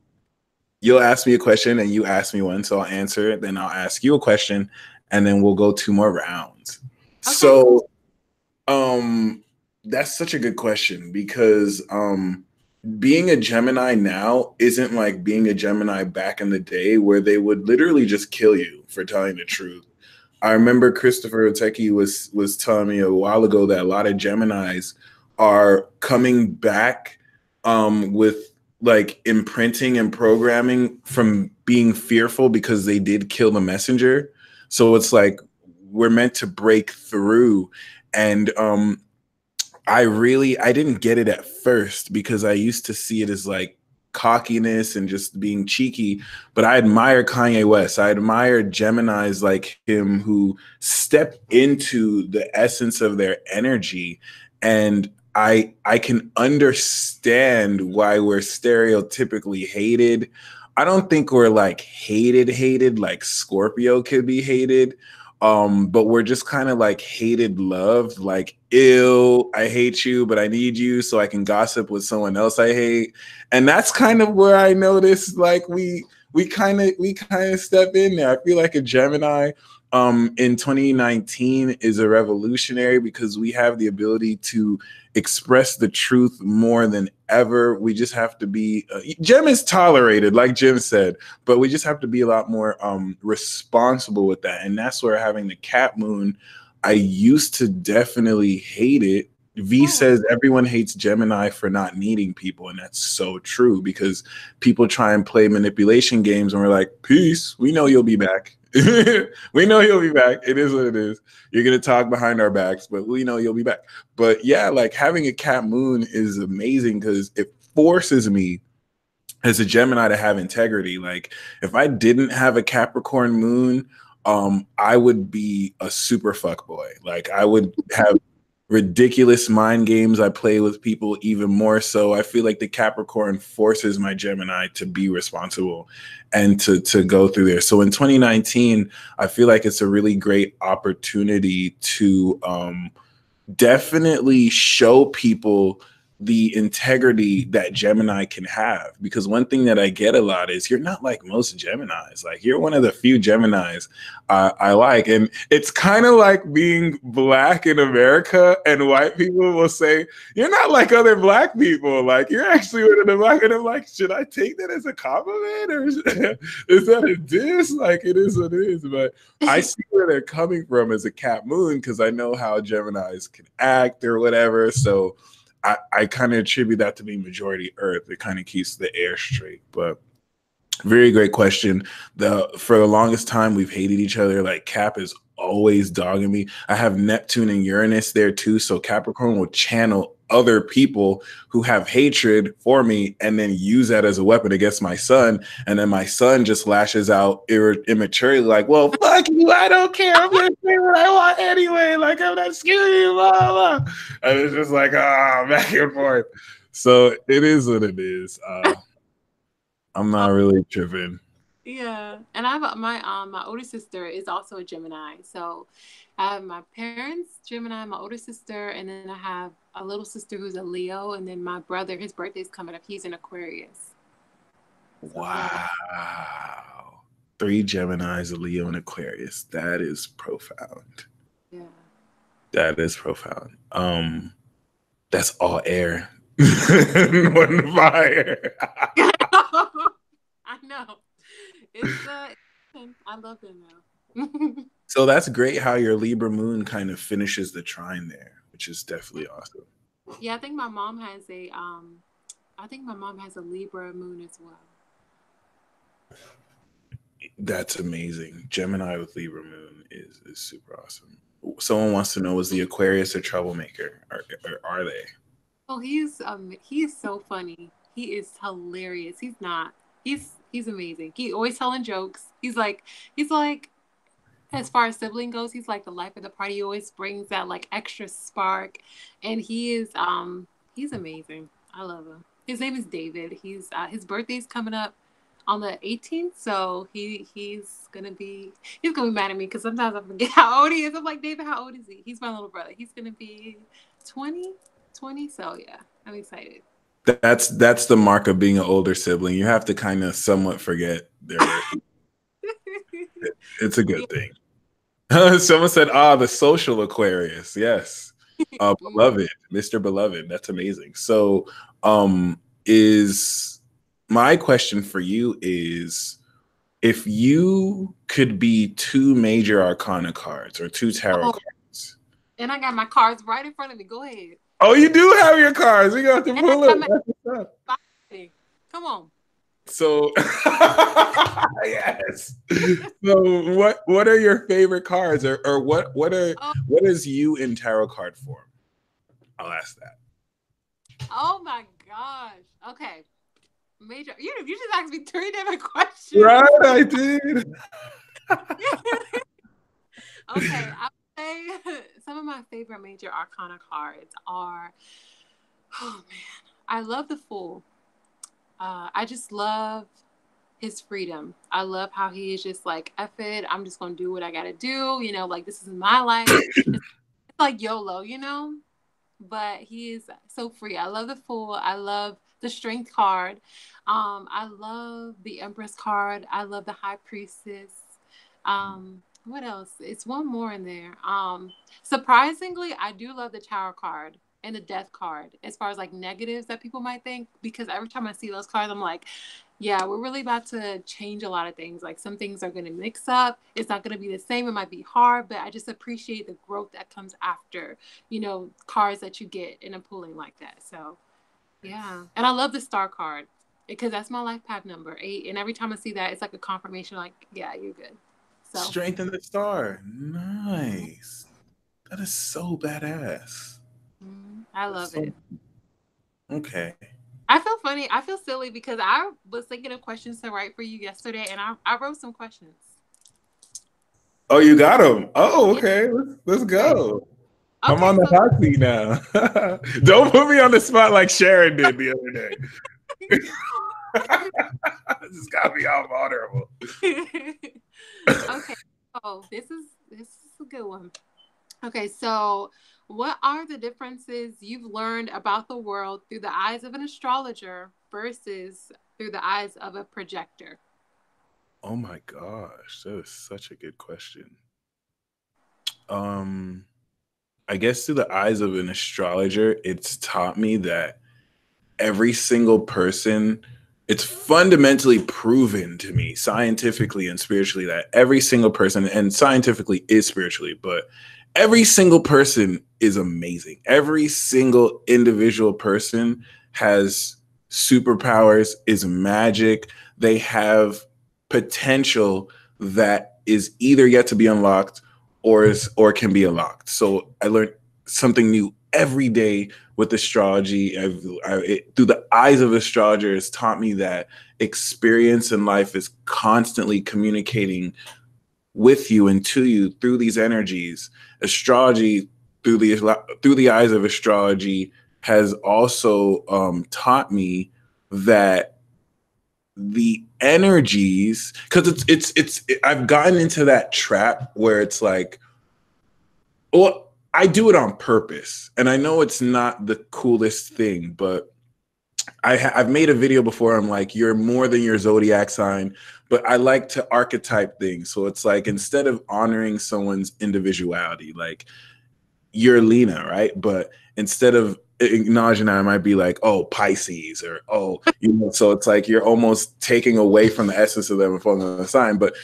you'll ask me a question and you ask me one, so I'll answer it. Then I'll ask you a question, and then we'll go two more rounds. okay. So that's such a good question because being a Gemini now isn't like being a Gemini back in the day where they would literally just kill you for telling the truth. I remember Christopher Oteki was telling me a while ago that a lot of Geminis are coming back with like imprinting and programming from being fearful because they did kill the messenger. So it's like we're meant to break through. And I didn't get it at first because I used to see it as like cockiness and just being cheeky. But I admire Kanye West. I admire Geminis like him who step into the essence of their energy. And I can understand why we're stereotypically hated. I don't think we're like hated like Scorpio could be hated, but we're just kind of like hated loved, like ill, I hate you but I need you so I can gossip with someone else I hate. And that's kind of where I noticed like we kind of step in there. I feel like a Gemini in 2019 is a revolutionary because we have the ability to express the truth more than ever. We just have to be Gem is tolerated, like Jim said, but we just have to be a lot more responsible with that. And that's where having the Cat Moon, I used to definitely hate it. V Oh, says everyone hates Gemini for not needing people, and that's so true because people try and play manipulation games and we're like, peace, we know you'll be back. We know you'll be back. It is what it is. You're gonna talk behind our backs, but we know you'll be back. But yeah, like having a Cat Moon is amazing because it forces me as a Gemini to have integrity. Like if I didn't have a Capricorn moon, I would be a super fuck boy. Like I would have ridiculous mind games I play with people even more so. I feel like the Capricorn forces my Gemini to be responsible and to go through there. So in 2019, I feel like it's a really great opportunity to definitely show people the integrity that Gemini can have. Because one thing that I get a lot is you're not like most Geminis. Like you're one of the few Geminis I like. And it's kind of like being black in America and white people will say, you're not like other black people. Like you're actually one of the black. And I'm like, should I take that as a compliment or is that a diss? Like it is what it is. But I see where they're coming from as a Cat Moon because I know how Geminis can act or whatever. So I kind of attribute that to being majority Earth. It kind of keeps the air straight. But very great question. For the longest time we've hated each other. Like Cap is always dogging me. I have Neptune and Uranus there too. So Capricorn will channel other people who have hatred for me and then use that as a weapon against my son. And then my son just lashes out immaturely, like, well, fuck you, I don't care. I'm gonna say what I want anyway. Like, I'm not screwing you, blah, blah. And it's just like, back and forth. So it is what it is. I'm not really tripping. Yeah, and I have my older sister is also a Gemini. So I have my parents Gemini, my older sister, and then I have a little sister who's a Leo, and then my brother, his birthday's coming up. He's an Aquarius. So, Wow. yeah. 3 Geminis, a Leo, and Aquarius. That is profound. Yeah. That is profound. That's all air. One fire. I know. It's I love them now. So that's great how your Libra moon kind of finishes the trine there, which is definitely awesome. Yeah, I think my mom has a Libra moon as well. That's amazing. Gemini with Libra moon is super awesome. Someone wants to know, is the Aquarius a troublemaker? Or are they? Oh, he is so funny. He is hilarious. He's not. He's amazing. He always telling jokes. He's like as far as sibling goes, he's like the life of the party. He always brings that like extra spark, and he's amazing. I love him. His name is David. His birthday's coming up on the 18th, so he's gonna be mad at me because sometimes I forget how old he is. I'm like, David, how old is he? He's my little brother. He's gonna be 20. So yeah, I'm excited. That's the mark of being an older sibling. You have to kind of somewhat forget their it's a good thing. Someone said, the social Aquarius. Yes. Beloved, Mr. Beloved. That's amazing. So is my question for you is, if you could be 2 major arcana cards or 2 tarot cards. And I got my cards right in front of me. Go ahead. Oh, you do have your cards. You got to pull it. Come on. So yes. So what are your favorite cards, or what is you in tarot card form? I'll ask that. Oh my gosh. Okay. Major. You just asked me 3 different questions. Right, I did. Okay, I would say some of my favorite major arcana cards are. Oh man, I love the Fool. I just love his freedom. I love how he is just like, F it, I'm just gonna do what I gotta do. You know, like this is my life. It's like YOLO, you know. But he is so free. I love the Fool. I love the Strength card. I love the Empress card. I love the High Priestess. What else? It's one more in there. Surprisingly, I do love the Tower card and the Death card as far as like negatives that people might think, because every time I see those cards, I'm like, yeah, we're really about to change a lot of things. Like some things are going to mix up. It's not going to be the same. It might be hard, but I just appreciate the growth that comes after, you know, cards that you get in a pulling like that. So yeah. And I love the Star card because that's my life path number 8. And every time I see that, it's like a confirmation, like, yeah, you're good. So Strength in the Star. Nice. That is so badass. I love it. Okay. I feel funny. I feel silly because I was thinking of questions to write for you yesterday, and I wrote some questions. Oh, you got them. Oh, okay. Let's go. Okay, I'm on the hot seat now. Don't put me on the spot like Sharon did the other day. This got me all vulnerable. Okay. Oh, this is a good one. Okay, so what are the differences you've learned about the world through the eyes of an astrologer versus through the eyes of a projector? Oh my gosh, that is such a good question. I guess through the eyes of an astrologer, it's taught me that every single person, it's fundamentally proven to me scientifically and spiritually that every single person, and scientifically is spiritually, but every single person is amazing. Every single individual person has superpowers, is magic. They have potential that is either yet to be unlocked or can be unlocked. So I learned something new every day with astrology. Through the eyes of astrologers, taught me that experience in life is constantly communicating with you and to you through these energies. Astrology, through the eyes of astrology, has also taught me that the energies, because I've gotten into that trap where it's like, well, I do it on purpose, and I know it's not the coolest thing, but I've made a video before. I'm like, you're more than your zodiac sign, but I like to archetype things. So it's like, instead of honoring someone's individuality, like you're Lena, right? But instead of acknowledging that, I might be like, oh, Pisces, or oh, so it's like you're almost taking away from the essence of them and falling on the sign. But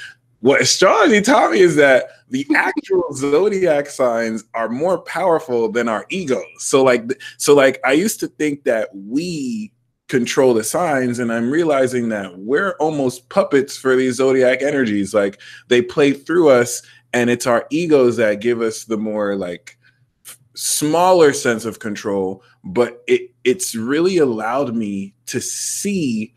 what astrology taught me is that the actual zodiac signs are more powerful than our egos. So like I used to think that we control the signs, and I'm realizing that we're almost puppets for these zodiac energies. Like, they play through us, and it's our egos that give us the more like smaller sense of control. But it's really allowed me to see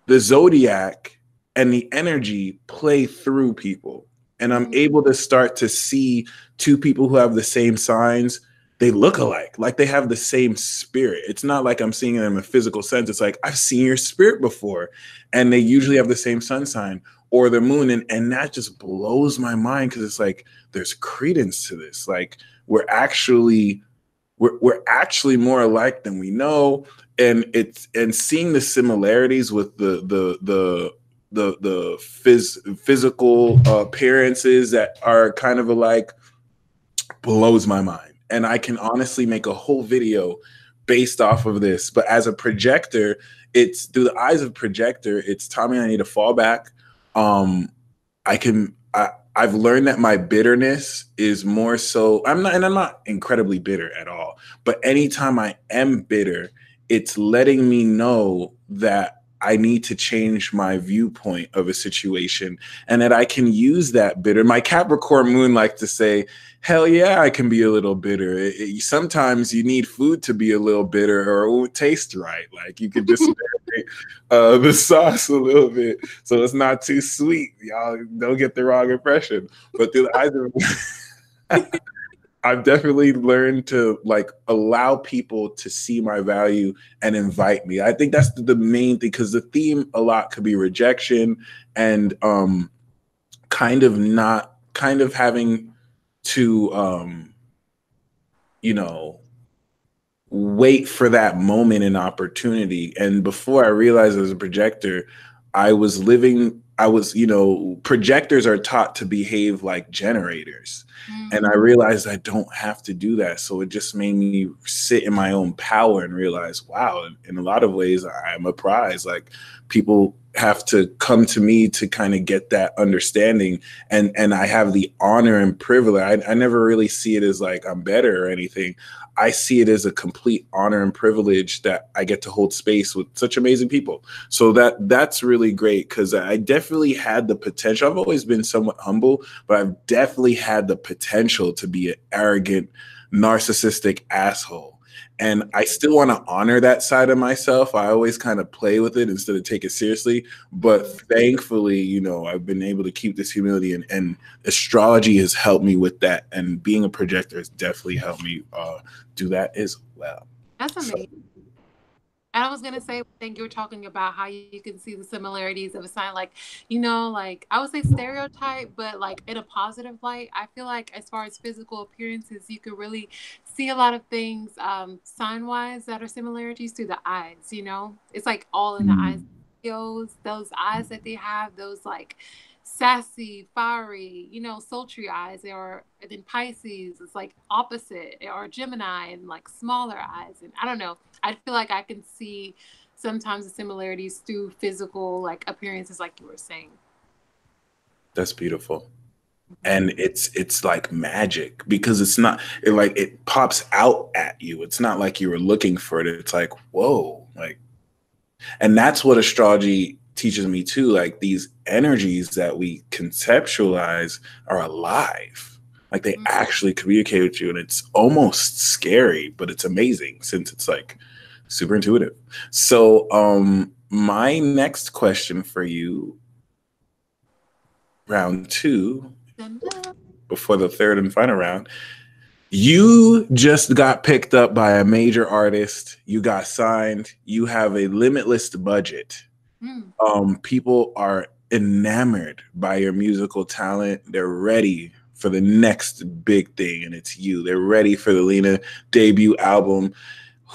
the zodiac and the energy play through people. And I'm able to start to see two people who have the same signs. They look alike, like they have the same spirit. It's not like I'm seeing them in a physical sense. It's like, I've seen your spirit before. And they usually have the same sun sign or the moon. And that just blows my mind, because it's like, there's credence to this. Like, we're actually more alike than we know. And seeing the similarities with the physical appearances that are kind of alike blows my mind. And I can honestly make a whole video based off of this. But as a projector, it's through the eyes of projector, it's taught me I need to fall back. I've learned that my bitterness is more so, I'm not incredibly bitter at all, but anytime I am bitter, it's letting me know that I need to change my viewpoint of a situation, and that I can use that bitter. My Capricorn moon likes to say, hell yeah, I can be a little bitter. Sometimes you need food to be a little bitter, or it won't taste right. Like, you could just the sauce a little bit so it's not too sweet. Y'all don't get the wrong impression. But through the eyes of I've definitely learned to like allow people to see my value and invite me. I think that's the main thing, because the theme a lot could be rejection, and kind of having to wait for that moment and opportunity. And before I realized, as a projector, projectors are taught to behave like generators. And I realized I don't have to do that. So it just made me sit in my own power and realize, wow, in a lot of ways, I'm a prize. Like, people have to come to me to kind of get that understanding. And I have the honor and privilege. I never really see it as like I'm better or anything. I see it as a complete honor and privilege that I get to hold space with such amazing people. So that's really great, because I definitely had the potential. I've always been somewhat humble, but I've definitely had the potential to be an arrogant, narcissistic asshole. And I still want to honor that side of myself. I always kind of play with it instead of take it seriously. But thankfully, I've been able to keep this humility, and astrology has helped me with that. And being a projector has definitely helped me do that as well. That's amazing. And I was gonna say, I think you were talking about how you can see the similarities of a sign, like, like I would say stereotype, but like in a positive light. I feel like as far as physical appearances, you could really see a lot of things, sign wise, that are similarities through the eyes. It's like all in the eyes. Those eyes that they have, those like sassy, fiery, sultry eyes. Or then Pisces is like opposite, or Gemini, and like smaller eyes. And I don't know. I feel like I can see sometimes the similarities through physical like appearances, like you were saying. That's beautiful. And it's like magic because it's not it pops out at you. It's not like you were looking for it. It's like, whoa, like, and that's what astrology teaches me too. Like these energies that we conceptualize are alive. Like they Mhm. actually communicate with you, and it's almost scary, but it's amazing since it's like super intuitive. So, my next question for you, round two, Dun, dun. before the third and final round. You just got picked up by a major artist. You got signed. You have a limitless budget. Mm. People are enamored by your musical talent. They're ready for the next big thing, and it's you. They're ready for the Lena debut album.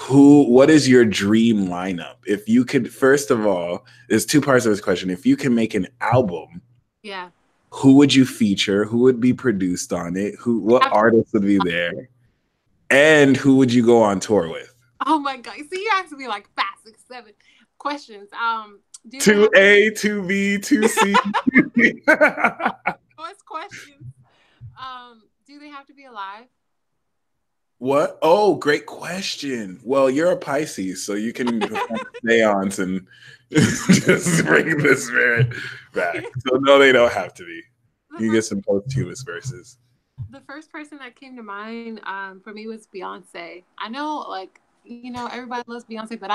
What is your dream lineup? If you could, first of all, there's two parts of this question. If you can make an album, Yeah. who would you feature? Who would be produced on it? What Have to- artists would be there? And who would you go on tour with? oh my God. See, you asked me like 5, 6, 7 questions. Do they Two have to be A, two B, two C. voice questions? Do they have to be alive? What? Oh, great question. Well, you're a Pisces, so you can perform a seance and just bring the spirit back. So no, they don't have to be. The You get first some posthumous verses. the first person that came to mind for me was Beyonce. I know, like, everybody loves Beyonce, but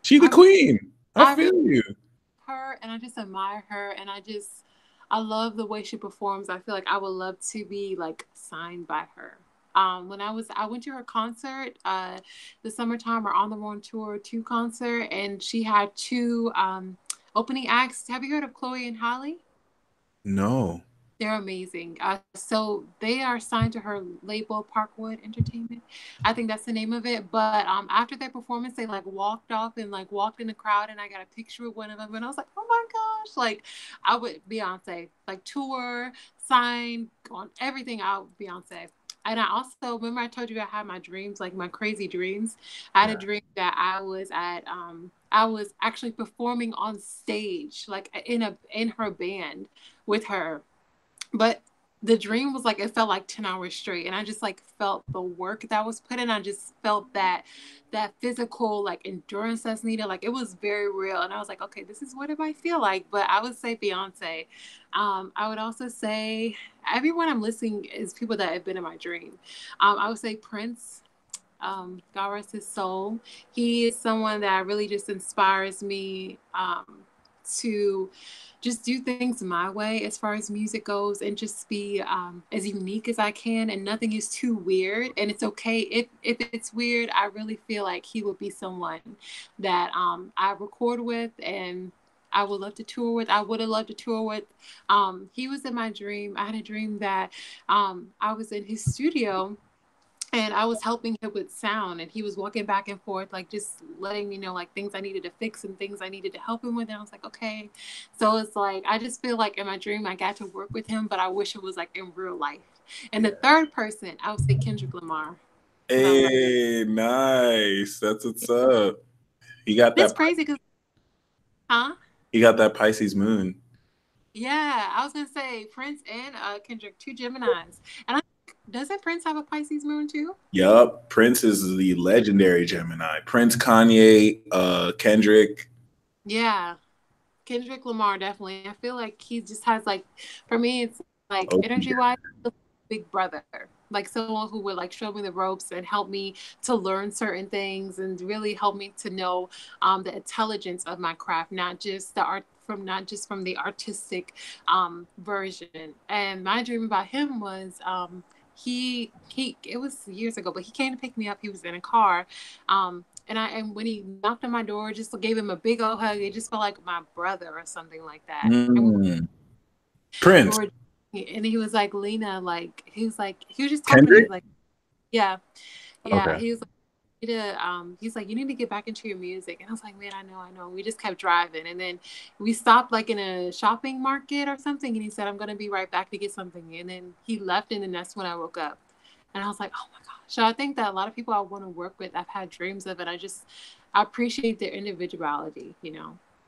She the I really, queen. I I feel really you. love her, and I just admire her, and I love the way she performs. I feel like I would love to be like signed by her. When I went to her concert, the Summertime or On the Run Tour 2 concert, and she had two opening acts. Have you heard of Chloe and Holly? No. They're amazing. So they are signed to her label, Parkwood Entertainment. I think that's the name of it. But after their performance, they like walked off and like walked in the crowd, and I got a picture with one of them, and I was like, oh my gosh! Like, I would Beyonce, like tour, sign, on everything out Beyonce. And I also remember I told you I had my dreams, like my crazy dreams. I had a Yeah. dream that I was actually performing on stage, like in her band with her, but the dream was like it felt like 10 hours straight, and I just like felt the work that was put in. I just felt that physical like endurance that's needed. Like it was very real, and I was like, okay, this is what it might feel like. But I would say Beyonce. I would also say everyone I'm listening is people that have been in my dream. I would say Prince. God rest his soul. He is someone that really just inspires me to just do things my way as far as music goes, and just be as unique as I can, and nothing is too weird, and it's okay if it's weird. I really feel like he would be someone that I record with, and I would love to tour with. I would have loved to tour with. He was in my dream. I had a dream that I was in his studio, and I was helping him with sound, and he was walking back and forth, like just letting me know like things I needed to fix and things I needed to help him with. And I was like, okay. So it's like I just feel like in my dream I got to work with him, but I wish it was like in real life. And the Yeah. third person, I would say Kendrick Lamar. Because I love Hey, nice. That's what's up. You got it's that. crazy because huh? You got that Pisces moon. Yeah, I was gonna say Prince and Kendrick, two Geminis. And doesn't Prince have a Pisces moon too? Yup. Prince is the legendary Gemini. Prince, Kanye, Kendrick. Yeah. Kendrick Lamar, definitely. I feel like he just has like, for me, it's like Oh, energy wise, big brother, like someone who would like show me the ropes and help me to learn certain things, and really help me to know the intelligence of my craft, not just the art from not just from the artistic version. And my dream about him was he it was years ago, but he came to pick me up. He was in a car, and when he knocked on my door, just gave him a big old hug. It just felt like my brother or something like that. And mm. we Prince. were, and he was like, Lena, like, he was just talking to me Kendrick? like, yeah, yeah. Okay. He was like, he's like, you need to get back into your music. And I was like, man, I know. We just kept driving, and then we stopped like in a shopping market or something, and he said, I'm gonna be right back to get something. And then he left, and then that's when I woke up, and I was like, oh my gosh. So I think that a lot of people I want to work with, I've had dreams of, and I appreciate their individuality.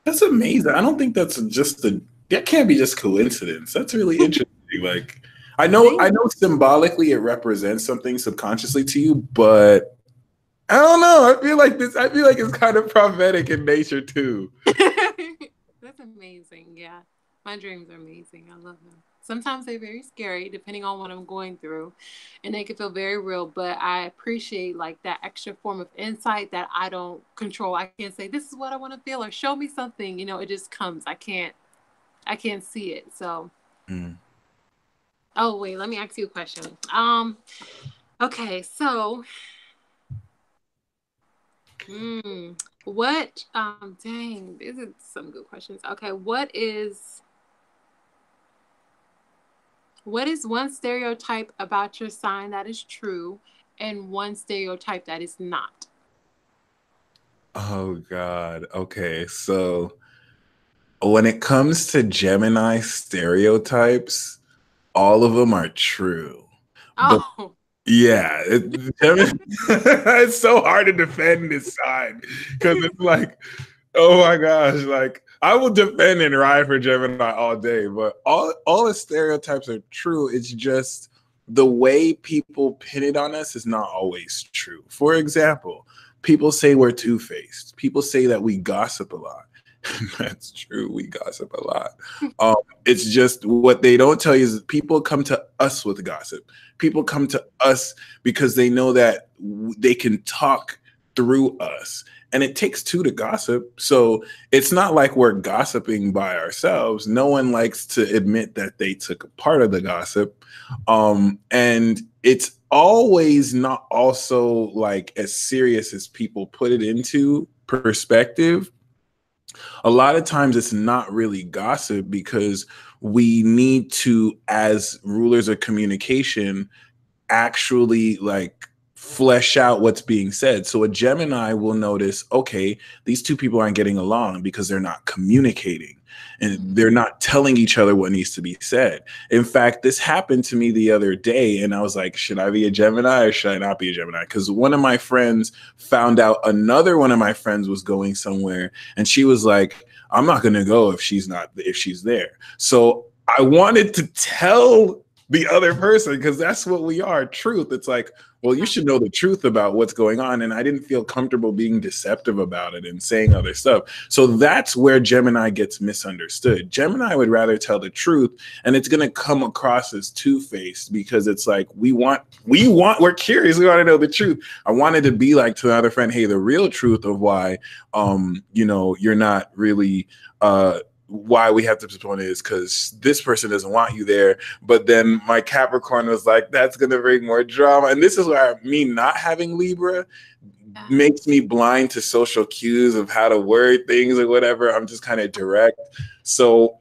That's amazing. I don't think that's just that can't be just coincidence. That's really interesting. Like Thank I know symbolically it represents something subconsciously to you, but I don't know. I feel like it's kind of prophetic in nature too. That's amazing. Yeah. My dreams are amazing. I love them. Sometimes they're very scary depending on what I'm going through and they can feel very real, but I appreciate like that extra form of insight that I don't control. I can't say this is what I want to feel or show me something, it just comes. I can't see it. So, Mm. oh wait, let me ask you a question. Okay, so what dang, these are some good questions. Okay, what is one stereotype about your sign that is true and one stereotype that is not? Oh God. Okay. So when it comes to Gemini stereotypes, all of them are true. But Oh, yeah, it's so hard to defend this side because it's like, oh my gosh, like I will defend and ride for Gemini all day, but all the stereotypes are true. It's just the way people pin it on us is not always true. For example, people say we're two-faced. People say that we gossip a lot. That's true. We gossip a lot. It's just what they don't tell you is people come to us with gossip. People come to us because they know that they can talk through us. And it takes two to gossip. So it's not like we're gossiping by ourselves. No one likes to admit that they took a part of the gossip. And it's always not also like as serious as people put it into perspective. A lot of times it's not really gossip because we need to, as rulers of communication, actually like flesh out what's being said. So a Gemini will notice, okay, these two people aren't getting along because they're not communicating and they're not telling each other what needs to be said. In fact, this happened to me the other day and I was like, should I be a Gemini or should I not be a Gemini? Because one of my friends found out another one of my friends was going somewhere and she was like, I'm not going to go if she's there. So I wanted to tell the other person because that's what we are, truth. It's like, well, you should know the truth about what's going on, and I didn't feel comfortable being deceptive about it and saying other stuff. So that's where Gemini gets misunderstood. Gemini would rather tell the truth, and it's going to come across as two-faced because it's like we're curious, we want to know the truth. I wanted to be like to another friend, hey, the real truth of why you're not really why we have to postpone it is because this person doesn't want you there. But then my Capricorn was like, that's going to bring more drama. And this is where me not having Libra makes me blind to social cues of how to word things or whatever. I'm just kind of direct. So,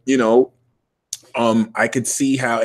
I could see how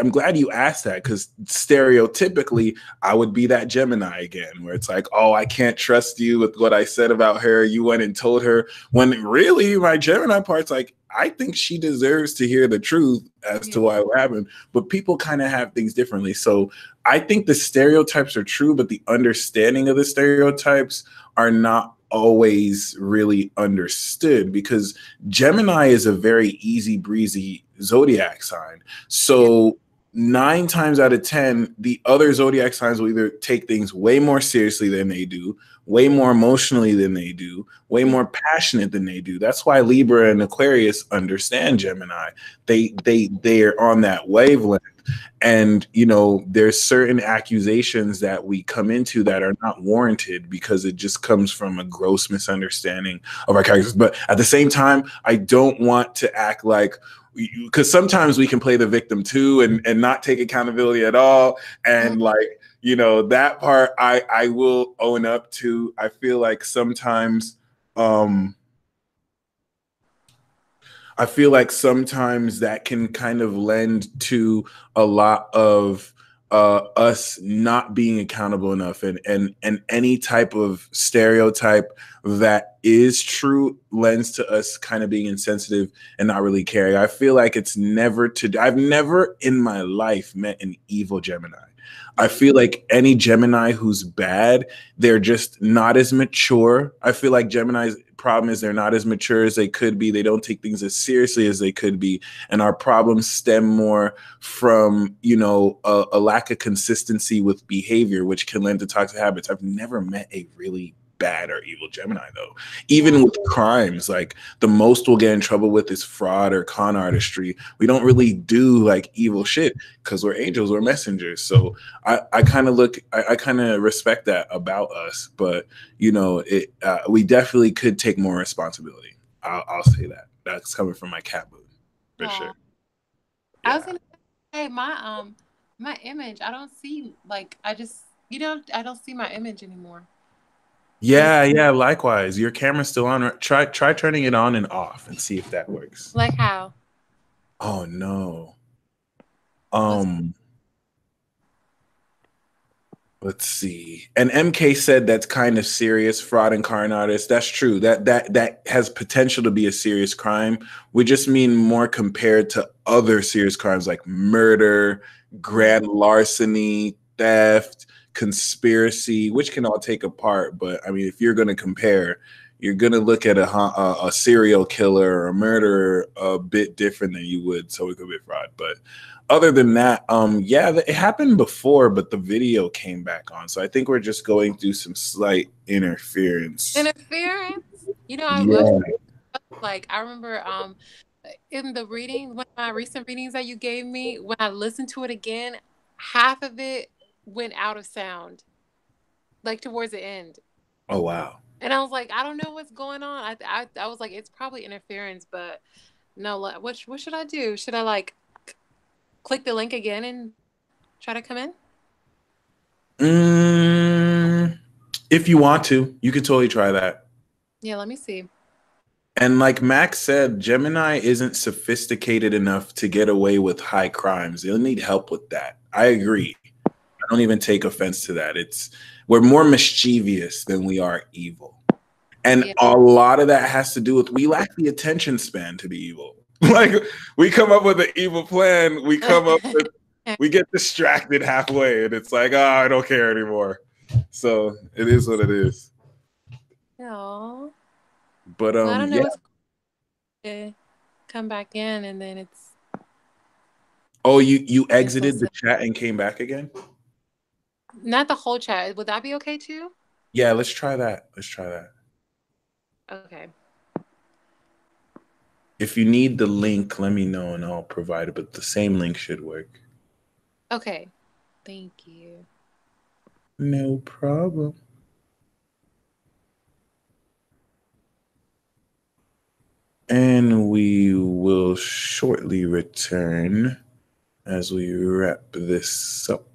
I'm glad you asked that because stereotypically I would be that Gemini again, where it's like, oh, I can't trust you with what I said about her. You went and told her when really my Gemini part's like, I think she deserves to hear the truth as to why it happened. But people kind of have things differently. So I think the stereotypes are true, but the understanding of the stereotypes are not always really understood because Gemini is a very easy breezy zodiac sign. So 9 times out of 10, the other zodiac signs will either take things way more seriously than they do, way more emotionally than they do, way more passionate than they do. That's why Libra and Aquarius understand Gemini. They're on that wavelength. And there's certain accusations that we come into that are not warranted because it just comes from a gross misunderstanding of our characters. But at the same time, I don't want to act like, because sometimes we can play the victim too and not take accountability at all. And that part I will own up to. I feel like sometimes that can kind of lend to a lot of us not being accountable enough, and any type of stereotype that is true lends to us kind of being insensitive and not really caring. I feel like I've never in my life met an evil Gemini. I feel like any Gemini who's bad, they're just not as mature. I feel like Geminis problem is they're not as mature as they could be. They don't take things as seriously as they could be. And our problems stem more from, you know, a lack of consistency with behavior, which can lend to toxic habits. I've never met a really bad or evil Gemini, though. Even with crimes, like the most we'll get in trouble with is fraud or con artistry. We don't really do like evil shit because we're angels, we're messengers. So I kind of I kind of respect that about us. But you know, we definitely could take more responsibility. I'll say that. That's coming from my cat moon for sure. I was gonna say my image. I don't see like I just I don't see my image anymore. Yeah, yeah, likewise. Your camera's still on. Try turning it on and off and see if that works. Like how? Oh no. What's Let's see. And MK said that's kind of serious, fraud and con artist. That's true. That has potential to be a serious crime. We just mean more compared to other serious crimes like murder, grand larceny, theft, conspiracy, which can all take a part. But I mean, if you're going to compare, you're going to look at a serial killer or a murderer a bit different than you would so we could be fraud. But other than that, yeah, it happened before, but the video came back on. So I think we're just going through some slight interference. interference? You know, I remember in the reading, one of my recent readings that you gave me, when I listened to it again, half of it went out of sound, like towards the end. Oh wow. And I was like, I don't know what's going on. I was like, it's probably interference, but no. What should I do? Should I like click the link again and try to come in? If you want to, you could totally try that. Yeah, let me see. And like Max said, Gemini isn't sophisticated enough to get away with high crimes. They'll need help with that. I agree. I don't even take offense to that. We're more mischievous than we are evil. And a lot of that has to do with we lack the attention span to be evil. Like we come up with an evil plan, we get distracted halfway, and it's like, I don't care anymore. So it is what it is. No. But I don't know what's to come back in, and then it's. Oh, you exited the chat and came back again? Not the whole chat. Would that be okay too? Yeah, let's try that. Okay. If you need the link, let me know and I'll provide it, but the same link should work. Okay. Thank you. No problem. And we will shortly return as we wrap this up.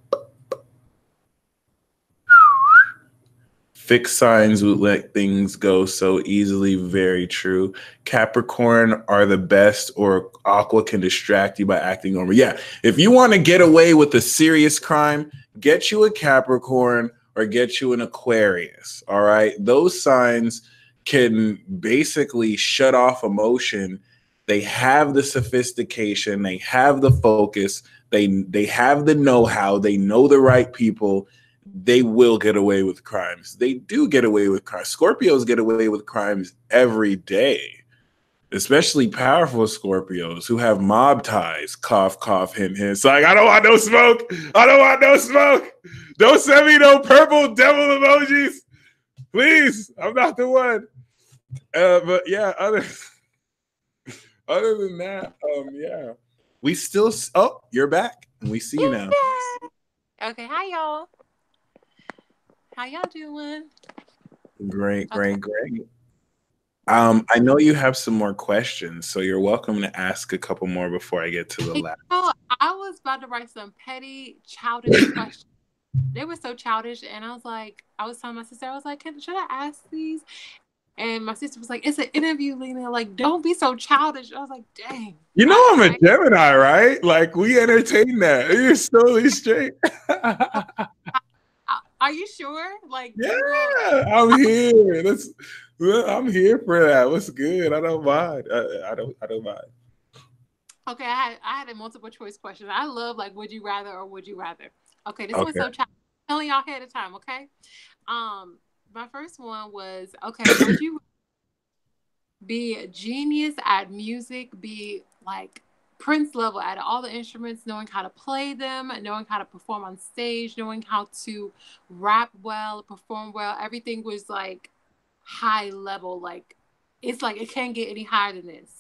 Fixed signs would let things go so easily. Very true. Capricorn are the best, or Aqua can distract you by acting normal. Yeah, if you want to get away with a serious crime, get you a Capricorn or get you an Aquarius. All right, those signs can basically shut off emotion. They have the sophistication, they have the focus, they have the know-how, they know the right people. They will get away with crimes. They do get away with crimes. Scorpios get away with crimes every day, especially powerful Scorpios who have mob ties. Cough, cough, hint, hint. It's like, I don't want no smoke. I don't want no smoke. Don't send me no purple devil emojis. Please, I'm not the one. But yeah, other than that, yeah. We still, oh, you're back. We see you now. Okay, hi y'all. How y'all doing? Great. I know you have some more questions, so you're welcome to ask a couple more before I get to the last. I was about to write some petty, childish questions. They were so childish, and I was telling my sister, I was like, should I ask these? And my sister was like, it's an interview, Lena. Like, don't be so childish. I was like, dang. You know I'm a Gemini, right? Like, we entertain that. You're totally straight. Are you sure? Like, yeah, I'm here. I'm here for that. What's good? I don't mind. I don't mind. Okay, I had a multiple choice question. I love like, would you rather or would you rather? Okay, this one's so childish. I'm telling y'all ahead of time. Okay, my first one was, okay, would you be a genius at music, be like Prince level at all the instruments, knowing how to play them, knowing how to perform on stage, knowing how to rap well, perform well. Everything was like high level. Like it's like it can't get any higher than this.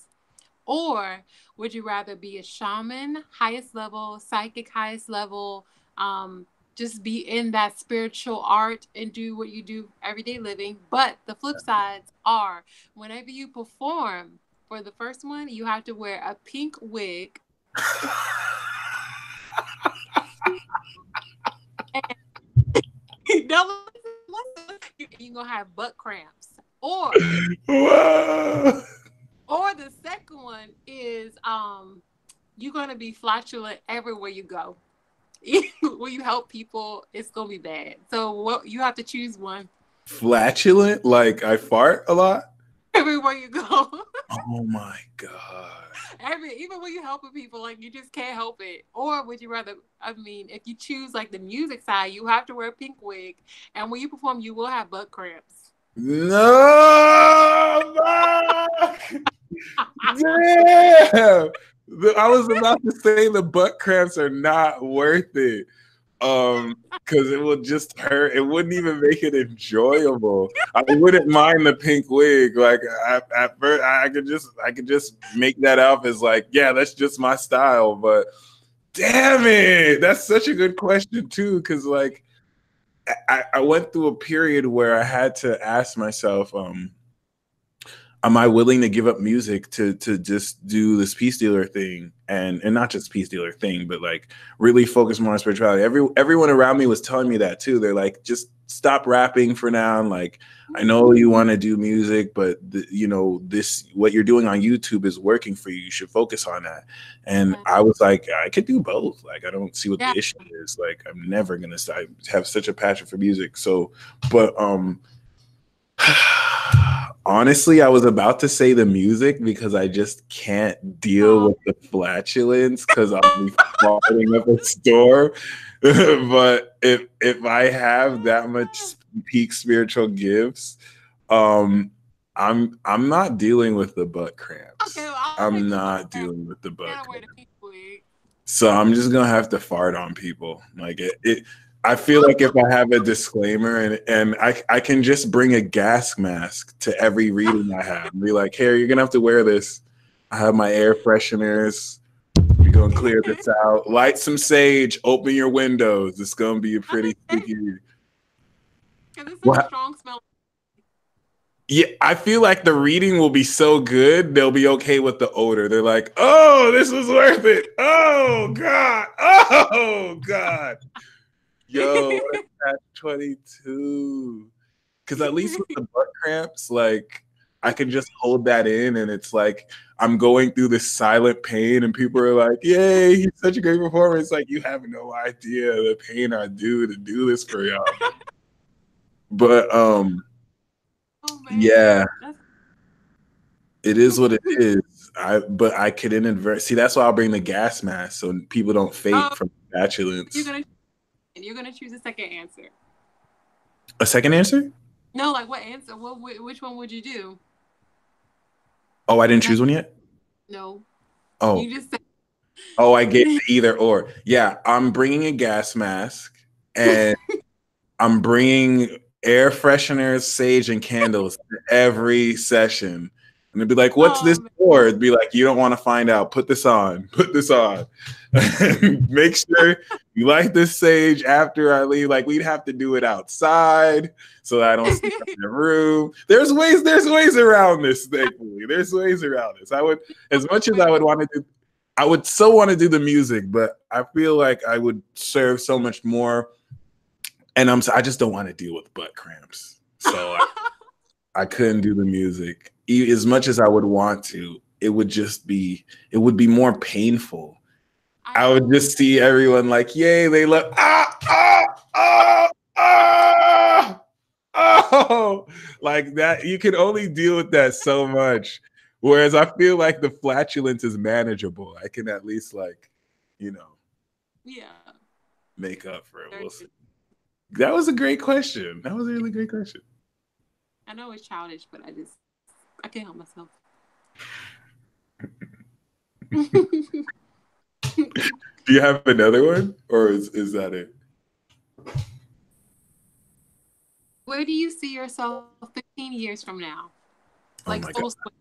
Or would you rather be a shaman, highest level, psychic, highest level, just be in that spiritual art and do what you do everyday living? But the flip sides are whenever you perform, for the first one, you have to wear a pink wig. And no, you're gonna have butt cramps. Whoa. Or the second one is you're gonna be flatulent everywhere you go. When you help people, it's gonna be bad. So what you have to choose one. Flatulent? Like I fart a lot? Everywhere you go. Oh my God. Even when you're helping people, like you just can't help it. Or would you rather, I mean, if you choose like the music side, you have to wear a pink wig, and when you perform you will have butt cramps. No! Damn! I was about to say the butt cramps are not worth it. Because it would just hurt. It wouldn't even make it enjoyable. I wouldn't mind the pink wig. Like at first, I could just make that up as like, yeah, that's just my style. But damn it, that's such a good question too. Because like I went through a period where I had to ask myself, am I willing to give up music to just do this peace dealer thing and not just peace dealer thing, but like really focus more on spirituality. Everyone around me was telling me that too. They're like, just stop rapping for now. And like, I know you want to do music, but this what you're doing on YouTube is working for you. You should focus on that. And I was like, I could do both. Like, I don't see what the issue is. Like, I'm never gonna. I have such a passion for music. So, but honestly, I was about to say the music because I just can't deal with the flatulence because I'll be farting up a store. But if I have that much peak spiritual gifts, I'm not dealing with the butt cramps. Okay, well, I'm not dealing with the butt cramps. So I'm just gonna have to fart on people. Like it I feel like if I have a disclaimer and I can just bring a gas mask to every reading I have and be like, hey, you're gonna have to wear this. I have my air fresheners. We're gonna clear this out. Light some sage, open your windows. It's gonna be a pretty sticky. Because it's such a strong smell. Yeah, I feel like the reading will be so good, they'll be okay with the odor. They're like, oh, this was worth it. Oh God. Oh God. Yo, that's 22. Because at least with the butt cramps, like I can just hold that in, and it's like I'm going through this silent pain, and people are like, "Yay, he's such a great performer." It's like you have no idea the pain I do to do this for y'all. But yeah, it is what it is. But I could inadvertently see. That's why I'll bring the gas mask so people don't fake from flatulence. You're gonna choose a second answer. A second answer? No, like what answer? Which one would you do? Oh, I didn't choose one yet? No. Oh. You just said. Oh, I gave either or. Yeah, I'm bringing a gas mask and I'm bringing air fresheners, sage, and candles to every session. And it'd be like, what's this for? It'd be like, you don't want to find out. Put this on. Put this on. Make sure you light this sage after I leave. Like, we'd have to do it outside so that I don't sleep in the room. There's ways around this, thankfully. There's ways around this. I would, as much as I would want to do, I would so want to do the music, but I feel like I would serve so much more. And I just don't want to deal with butt cramps. So I couldn't do the music. As much as I would want to, it would be more painful. I would just see everyone like, yay, they look, oh, like that. You can only deal with that so much. Whereas I feel like the flatulence is manageable. I can at least make up for it. We'll see. That was a great question. That was a really great question. I know it's childish, but I can't help myself. Do you have another one, or is that it? Where do you see yourself 15 years from now? Oh Like my God. total.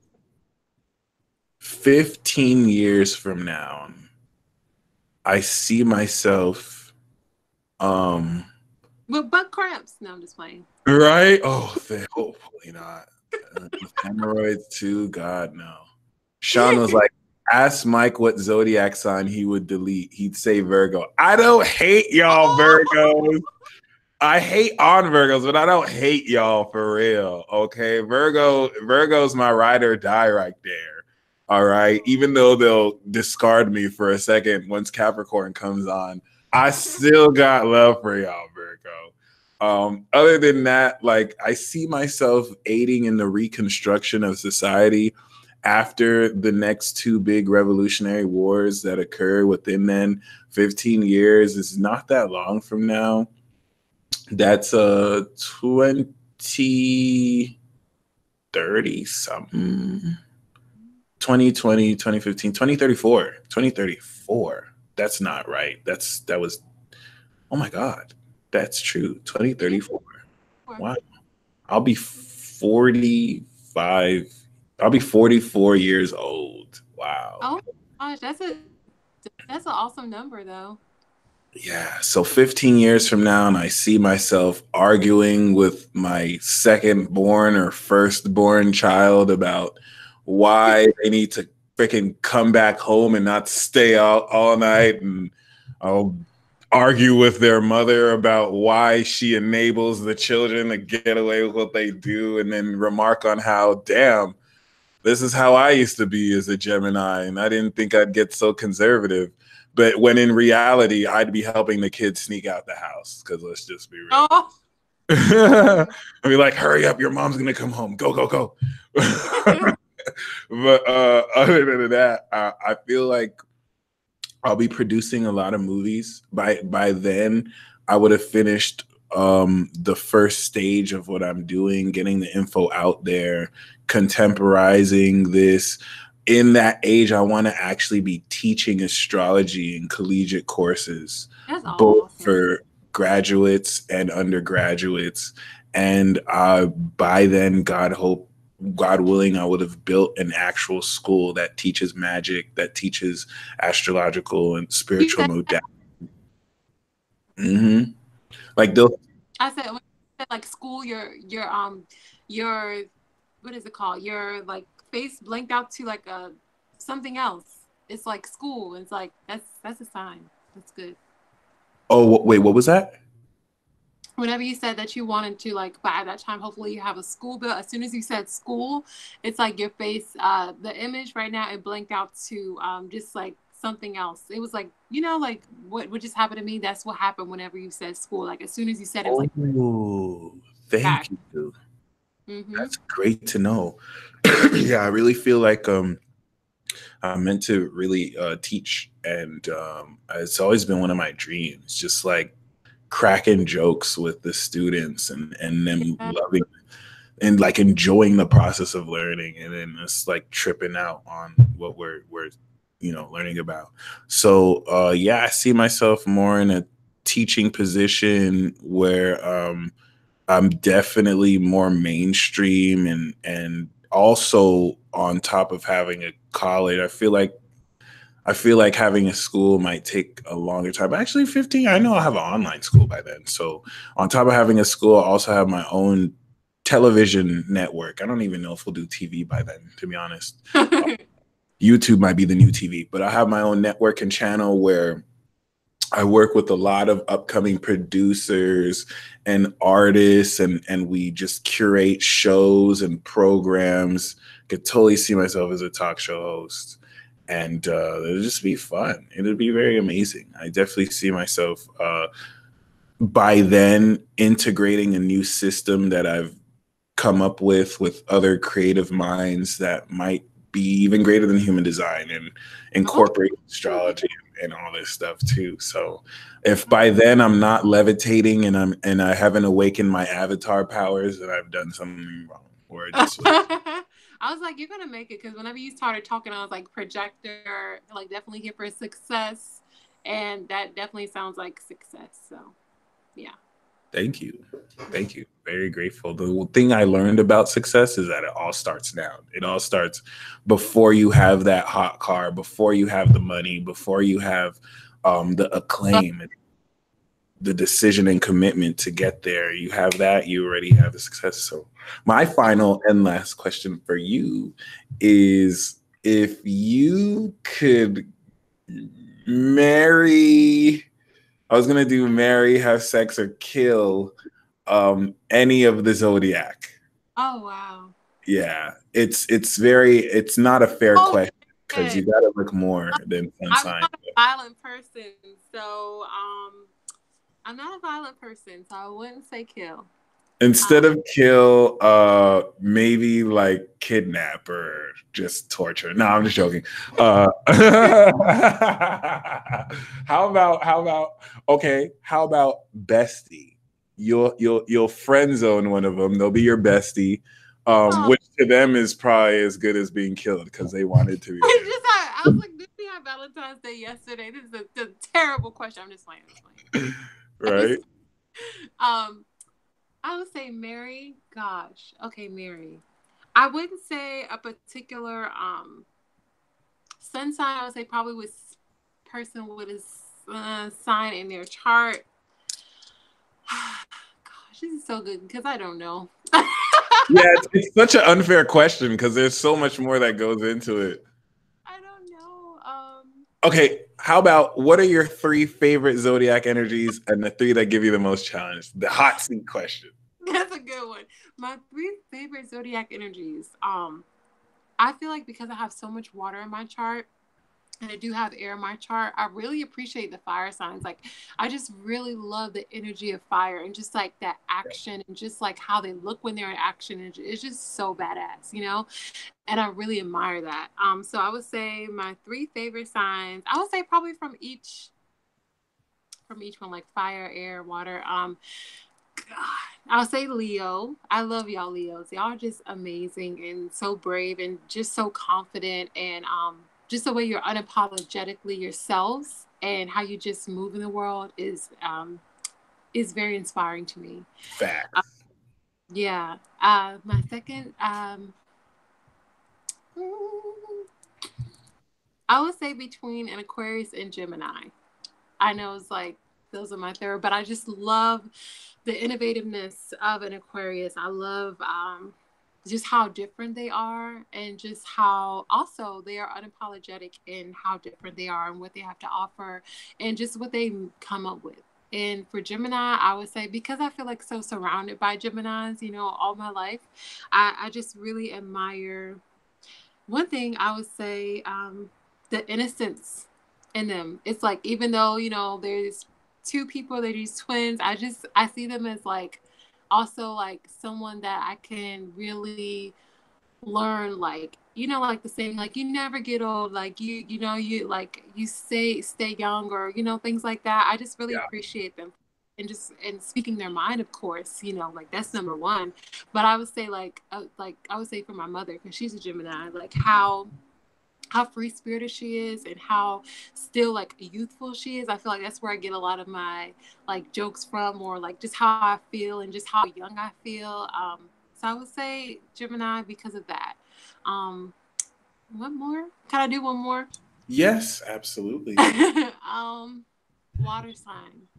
15 years from now, I see myself, um, With butt cramps. No, I'm just playing. right? Oh, hopefully not. With hemorrhoids too, God, no. Sean was like, ask Mike what zodiac sign he would delete. He'd say Virgo. I don't hate y'all, Virgos. I hate on Virgos, but I don't hate y'all for real. Okay. Virgo's my ride or die right there. All right. Even though they'll discard me for a second once Capricorn comes on, I still got love for y'all, Virgo. Other than that, like I see myself aiding in the reconstruction of society after the next two big revolutionary wars that occur within then. 15 years is not that long from now. That's 2030 something. 2020, 2015, 2034. 2034. That's not right. That was, oh my God. That's true. 2034. Wow. I'll be 45. I'll be 44 years old. Wow. Oh gosh, that's an awesome number though. Yeah. So 15 years from now, and I see myself arguing with my second born or firstborn child about why they need to freaking come back home and not stay out all night. And I'll argue with their mother about why she enables the children to get away with what they do, and then remark on how, damn, this is how I used to be as a Gemini, and I didn't think I'd get so conservative. But when in reality, I'd be helping the kids sneak out the house, because let's just be real. Oh. I'd be like, hurry up, your mom's going to come home. Go, go, go. But other than that, I feel like I'll be producing a lot of movies. By then, I would have finished the first stage of what I'm doing, getting the info out there, contemporizing this. In that age, I want to actually be teaching astrology in collegiate courses, both for graduates and undergraduates. And by then, God willing, I would have built an actual school that teaches magic, that teaches astrological and spiritual modalities. Mm-hmm. Like they'll. I said, when you said like school, your what is it called? Your like face blinked out to like a something else. It's like school. It's like that's a sign. That's good. Oh wait, what was that? Whenever you said that you wanted to, like, by that time, hopefully you have a school built. As soon as you said school, it's like your face, the image right now, it blinked out to just like something else. It was like, like what just happened to me. That's what happened whenever you said school. Like as soon as you said it, was like, oh, thank you. Mm-hmm. That's great to know. Yeah, I really feel like I'm meant to really teach, and it's always been one of my dreams. Just like cracking jokes with the students and them loving and like enjoying the process of learning, and then just like tripping out on what we're learning about. So yeah, I see myself more in a teaching position where I'm definitely more mainstream, and also on top of having a college, I feel like having a school might take a longer time. Actually, 15, I know I'll have an online school by then. So on top of having a school, I also have my own television network. I don't even know if we'll do TV by then, to be honest. YouTube might be the new TV, but I have my own network and channel where I work with a lot of upcoming producers and artists, and we just curate shows and programs. Could totally see myself as a talk show host. And it'll just be fun. It'll be very amazing. I definitely see myself by then integrating a new system that I've come up with other creative minds that might be even greater than human design, and incorporate astrology and all this stuff too. So if by then I'm not levitating and I haven't awakened my avatar powers, then I've done something wrong. Or just I I was like, you're gonna make it, because whenever you started talking, I was like, projector, like definitely here for success, and that definitely sounds like success. So, yeah. Thank you. Thank you. Very grateful. The thing I learned about success is that it all starts now. It all starts before you have that hot car, before you have the money, before you have the acclaim, the decision and commitment to get there. You have that, you already have the success. So, my final and last question for you is, if you could marry, I was gonna do marry, have sex, or kill any of the zodiac. Oh wow. Yeah, it's not a fair Oh question because yeah. you gotta look more than one I'm sign. not a violent person, so I'm not a violent person, so I wouldn't say kill. Instead of kill, maybe like kidnap or just torture. No, I'm just joking. How about okay, how about bestie? You'll friend zone one of them. They'll be your bestie, Oh, which to them is probably as good as being killed because they wanted to be it's there. just I was like, did we have Valentine's Day yesterday? This is a terrible question. I'm just playing. I'm just playing. I Right? just um I would say Mary. Gosh, okay, Mary. I wouldn't say a particular sun sign. I would say probably with person with a sign in their chart. Gosh, this is so good because I don't know. Yeah, it's such an unfair question because there's so much more that goes into it. I don't know. Okay, how about what are your three favorite zodiac energies and the three that give you the most challenge? The hot seat question. That's a good one. My three favorite zodiac energies. I feel like because I have so much water in my chart, and I do have air in my chart, I really appreciate the fire signs. Like, I just really love the energy of fire and just like that action and just like how they look when they're in action. It's just so badass, you know? And I really admire that. So I would say my three favorite signs, I would say probably from each one, like fire, air, water. God, I'll say Leo. I love y'all Leos. Y'all are just amazing and so brave and just so confident, and just the way you're unapologetically yourselves and how you just move in the world is very inspiring to me. Uh, Facts. yeah. My second I would say between an Aquarius and Gemini. I know it's like those are my third, but I just love the innovativeness of an Aquarius. I love just how different they are, and just how also they are unapologetic in how different they are and what they have to offer, and just what they come up with. And for Gemini, I would say, because I feel like so surrounded by Geminis, all my life, I just really admire one thing. I would say the innocence in them. It's like, even though, there's two people, they're these twins, I see them as like also like someone that I can really learn, like, like the saying, like, you never get old, like you like you stay young, or things like that. I just really Yeah. appreciate them, and speaking their mind, of course, like that's number one. But I would say like I would say for my mother, because she's a Gemini, like how free spirited she is and how still like youthful she is. I feel like that's where I get a lot of my like jokes from, or like just how I feel and just how young I feel. So I would say Gemini because of that. Um, one more? Can I do one more? Yes, absolutely. um, water sign.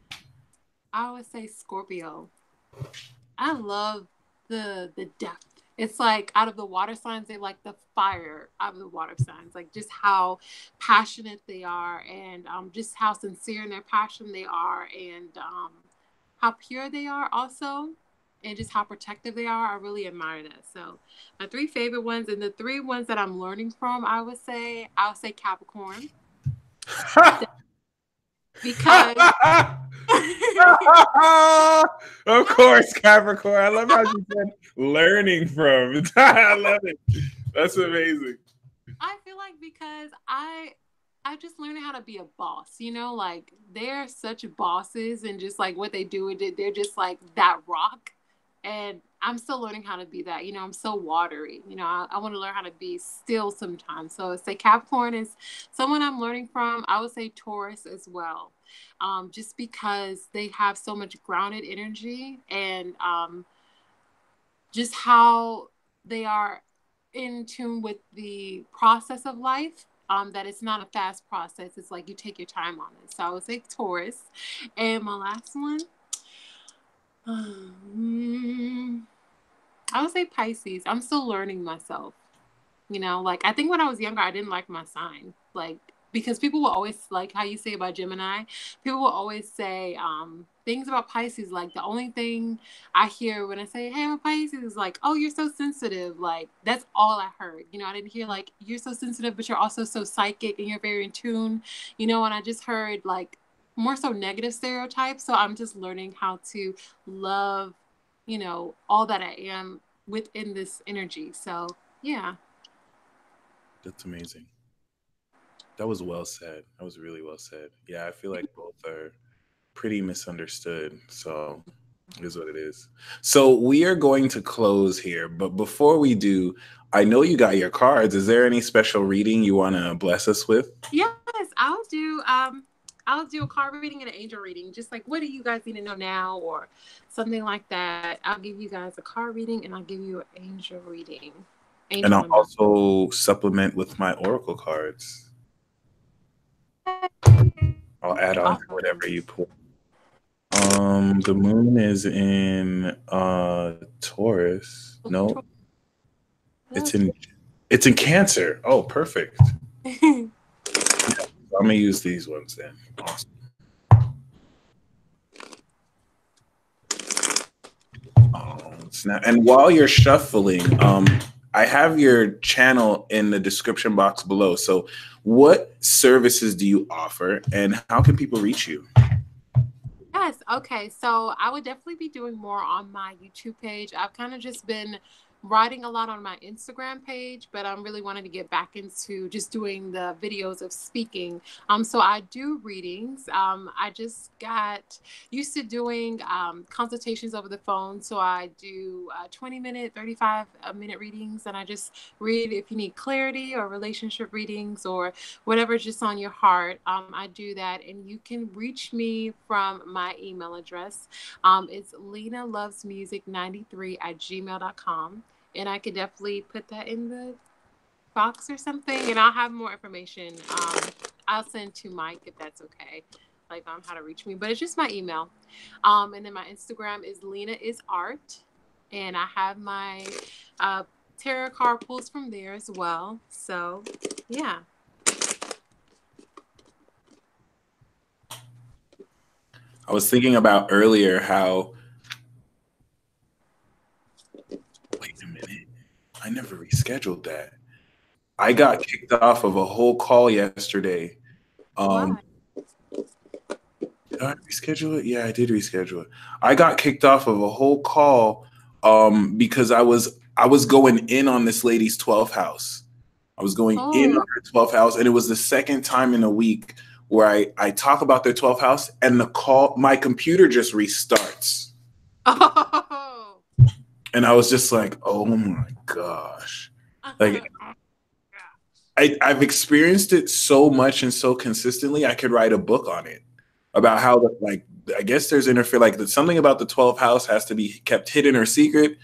I would say Scorpio. I love the depth. It's like out of the water signs, they like the fire out of the water signs, like just how passionate they are, and just how sincere in their passion they are, and how pure they are also, and just how protective they are. I really admire that. So my three favorite ones, and the three ones that I'm learning from, I would say Capricorn, because Of course, Capricorn. I love how you said learning from. I love it. That's amazing. I feel like because I just learned how to be a boss, like they're such bosses, and just like what they do, they're just like that rock. And I'm still learning how to be that. I'm so watery. I want to learn how to be still sometimes. So say Capricorn is someone I'm learning from. I would say Taurus as well. Just because they have so much grounded energy and just how they are in tune with the process of life. That it's not a fast process. It's like you take your time on it. So I would say Taurus. And my last one, I would say Pisces. I'm still learning myself. Like I think when I was younger, I didn't like my sign. Like, because people will always, like how you say about Gemini, people will always say things about Pisces. Like the only thing I hear when I say, hey, I'm a Pisces is like, oh, you're so sensitive. Like that's all I heard. I didn't hear like you're so sensitive, but you're also so psychic and you're very in tune. And I just heard like more so negative stereotypes. So I'm just learning how to love, all that I am within this energy. So yeah. That's amazing. That was well said. That was really well said. Yeah, I feel like both are pretty misunderstood. So it is what it is. So we are going to close here, but before we do, I know you got your cards. Is there any special reading you want to bless us with? Yes, I'll do a card reading and an angel reading. Just like what do you guys need to know now or something like that. I'll give you guys a card reading and I'll give you an angel reading. And Angel I'll number. also supplement with my oracle cards. I'll add on to Awesome. whatever you pull. The moon is in Taurus. No, it's in it's in Cancer. Oh, perfect. I'm gonna use these ones then. Awesome. Snap. And while you're shuffling, I have your channel in the description box below. So, what services do you offer, and how can people reach you? Yes. Okay. So I would definitely be doing more on my YouTube page. I've kind of just been writing a lot on my Instagram page, but I'm really wanting to get back into just doing the videos of speaking. So I do readings. I just got used to doing consultations over the phone. So I do 20-minute, 35-minute readings, and I just read if you need clarity or relationship readings or whatever's just on your heart. I do that, and you can reach me from my email address. It's lenalovesmusic93@gmail.com, and I could definitely put that in the box or something, and I'll have more information. I'll send to Mike if that's okay, like on how to reach me. But it's just my email, and then my Instagram is Lena is Art, and I have my tarot card pulls from there as well. So yeah. I was thinking about earlier how. Wait a minute. I never rescheduled that. I got kicked off of a whole call yesterday. Um, Why? did I reschedule it? Yeah, I did reschedule it. I got kicked off of a whole call because I was going in on this lady's 12th house. I was going in on Oh. her 12th house, and it was the second time in a week where I talk about their 12th house, and my computer just restarts. Oh. And I was just like, oh my gosh. Like I've experienced it so much and so consistently, I could write a book on it about how like I guess there's like something about the 12th house has to be kept hidden or secret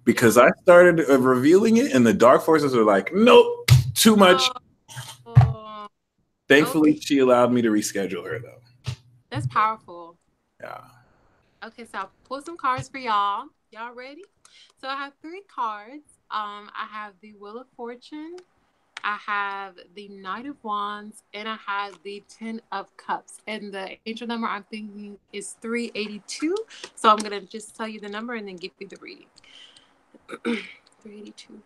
because I started revealing it and the dark forces are like, nope, too much. Oh. Thankfully, Okay. she allowed me to reschedule her though. That's powerful. Yeah. Okay, so I'll pull some cards for y'all. Y'all ready? So I have three cards. I have the Wheel of Fortune, I have the Knight of Wands, and I have the Ten of Cups. And the angel number I'm thinking is 382. So I'm gonna just tell you the number and then give you the reading. 382.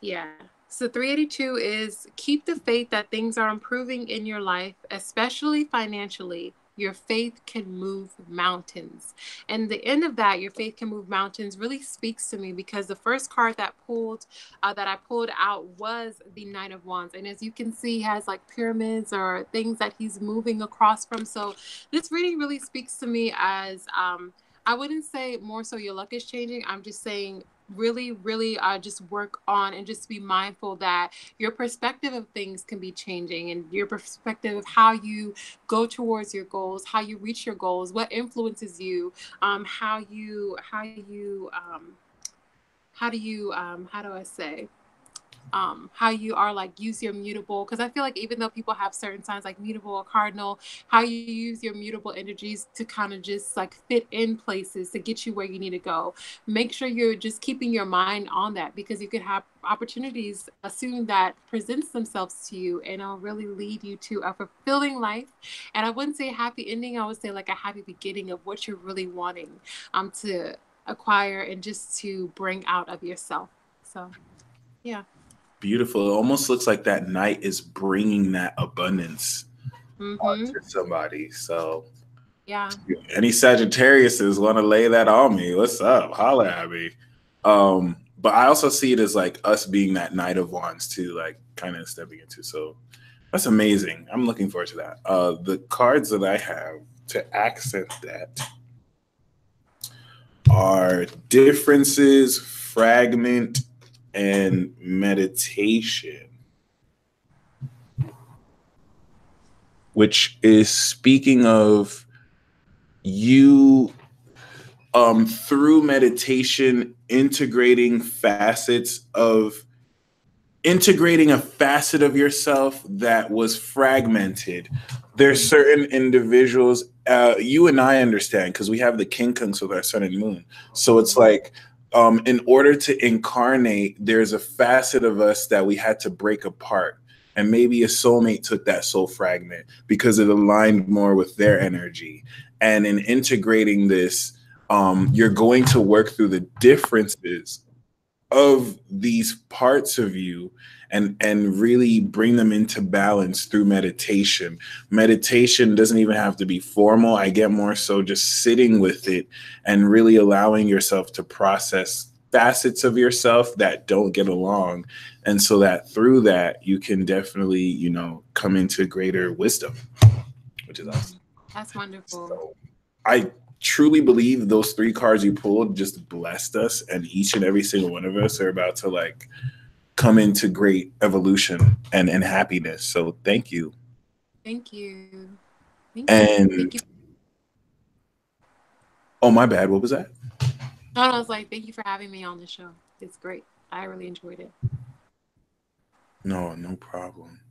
Yeah. So 382 is keep the faith that things are improving in your life, especially financially. your faith can move mountains. And the end of that, your faith can move mountains, really speaks to me because the first card that I pulled out was the Knight of Wands. And as you can see, he has like pyramids or things that he's moving across from. So this reading really speaks to me as I wouldn't say more so your luck is changing. I'm just saying really just work on and just be mindful that your perspective of things can be changing, and your perspective of how you go towards your goals, how you reach your goals, what influences you, how do I say, how you are like use your mutable, because I feel like even though people have certain signs like mutable or cardinal, how you use your mutable energies to kind of just like fit in places to get you where you need to go. Make sure you're just keeping your mind on that, because you could have opportunities soon that presents themselves to you, and it'll really lead you to a fulfilling life. And I wouldn't say a happy ending, I would say like a happy beginning of what you're really wanting to acquire and just to bring out of yourself. So yeah. Beautiful. It almost looks like that night is bringing that abundance Mm-hmm. to somebody. So, Yeah. any Sagittariuses want to lay that on me? What's up? Holla at me. But I also see it as like us being that Knight of Wands too, like kind of stepping into. So that's amazing. I'm looking forward to that. The cards that I have to accent that are differences, fragment, and meditation, which is speaking of you through meditation integrating a facet of yourself that was fragmented. There's certain individuals, you and I understand because we have the quincunx with our sun and moon. So it's like, in order to incarnate, there's a facet of us that we had to break apart. And maybe a soulmate took that soul fragment because it aligned more with their energy. And in integrating this, you're going to work through the differences of these parts of you and really bring them into balance through meditation. Meditation doesn't even have to be formal. I get more so just sitting with it and really allowing yourself to process facets of yourself that don't get along. And so that through that, you can definitely, come into greater wisdom, which is awesome. That's wonderful. So I truly believe those three cards you pulled just blessed us, and each and every single one of us are about to like come into great evolution and happiness. So thank you. Thank you. Thank you. Thank And you. oh, my bad. What was that? No, I was like, thank you for having me on the show. It's great. I really enjoyed it. No problem.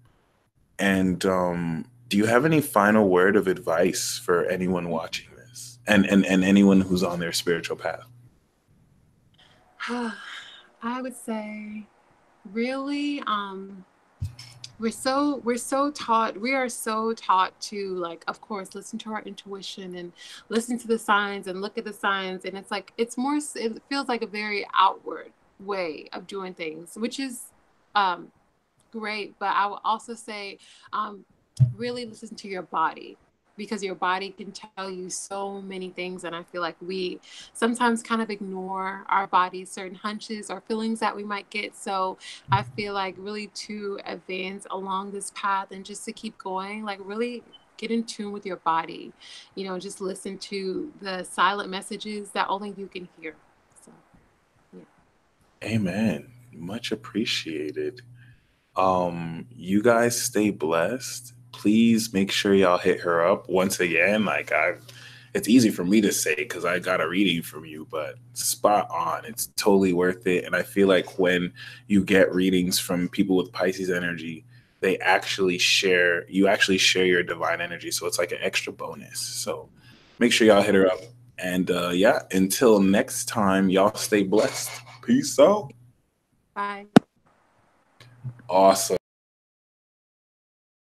And do you have any final word of advice for anyone watching this and anyone who's on their spiritual path? I would say really we are so taught to, like, of course, listen to our intuition and listen to the signs and look at the signs, and it's like it feels like a very outward way of doing things, which is um great, but I will also say really listen to your body, because your body can tell you so many things, and I feel like we sometimes kind of ignore our body's certain hunches or feelings that we might get. So I feel like really to advance along this path and just to keep going, like really get in tune with your body, just listen to the silent messages that only you can hear. So yeah. Amen. Much appreciated. You guys stay blessed. Please make sure y'all hit her up once again. It's easy for me to say because I got a reading from you, but spot on. It's totally worth it. And I feel like when you get readings from people with Pisces energy, you actually share your divine energy. So it's like an extra bonus. So make sure y'all hit her up. And yeah, until next time, y'all stay blessed. Peace out. Bye. Awesome.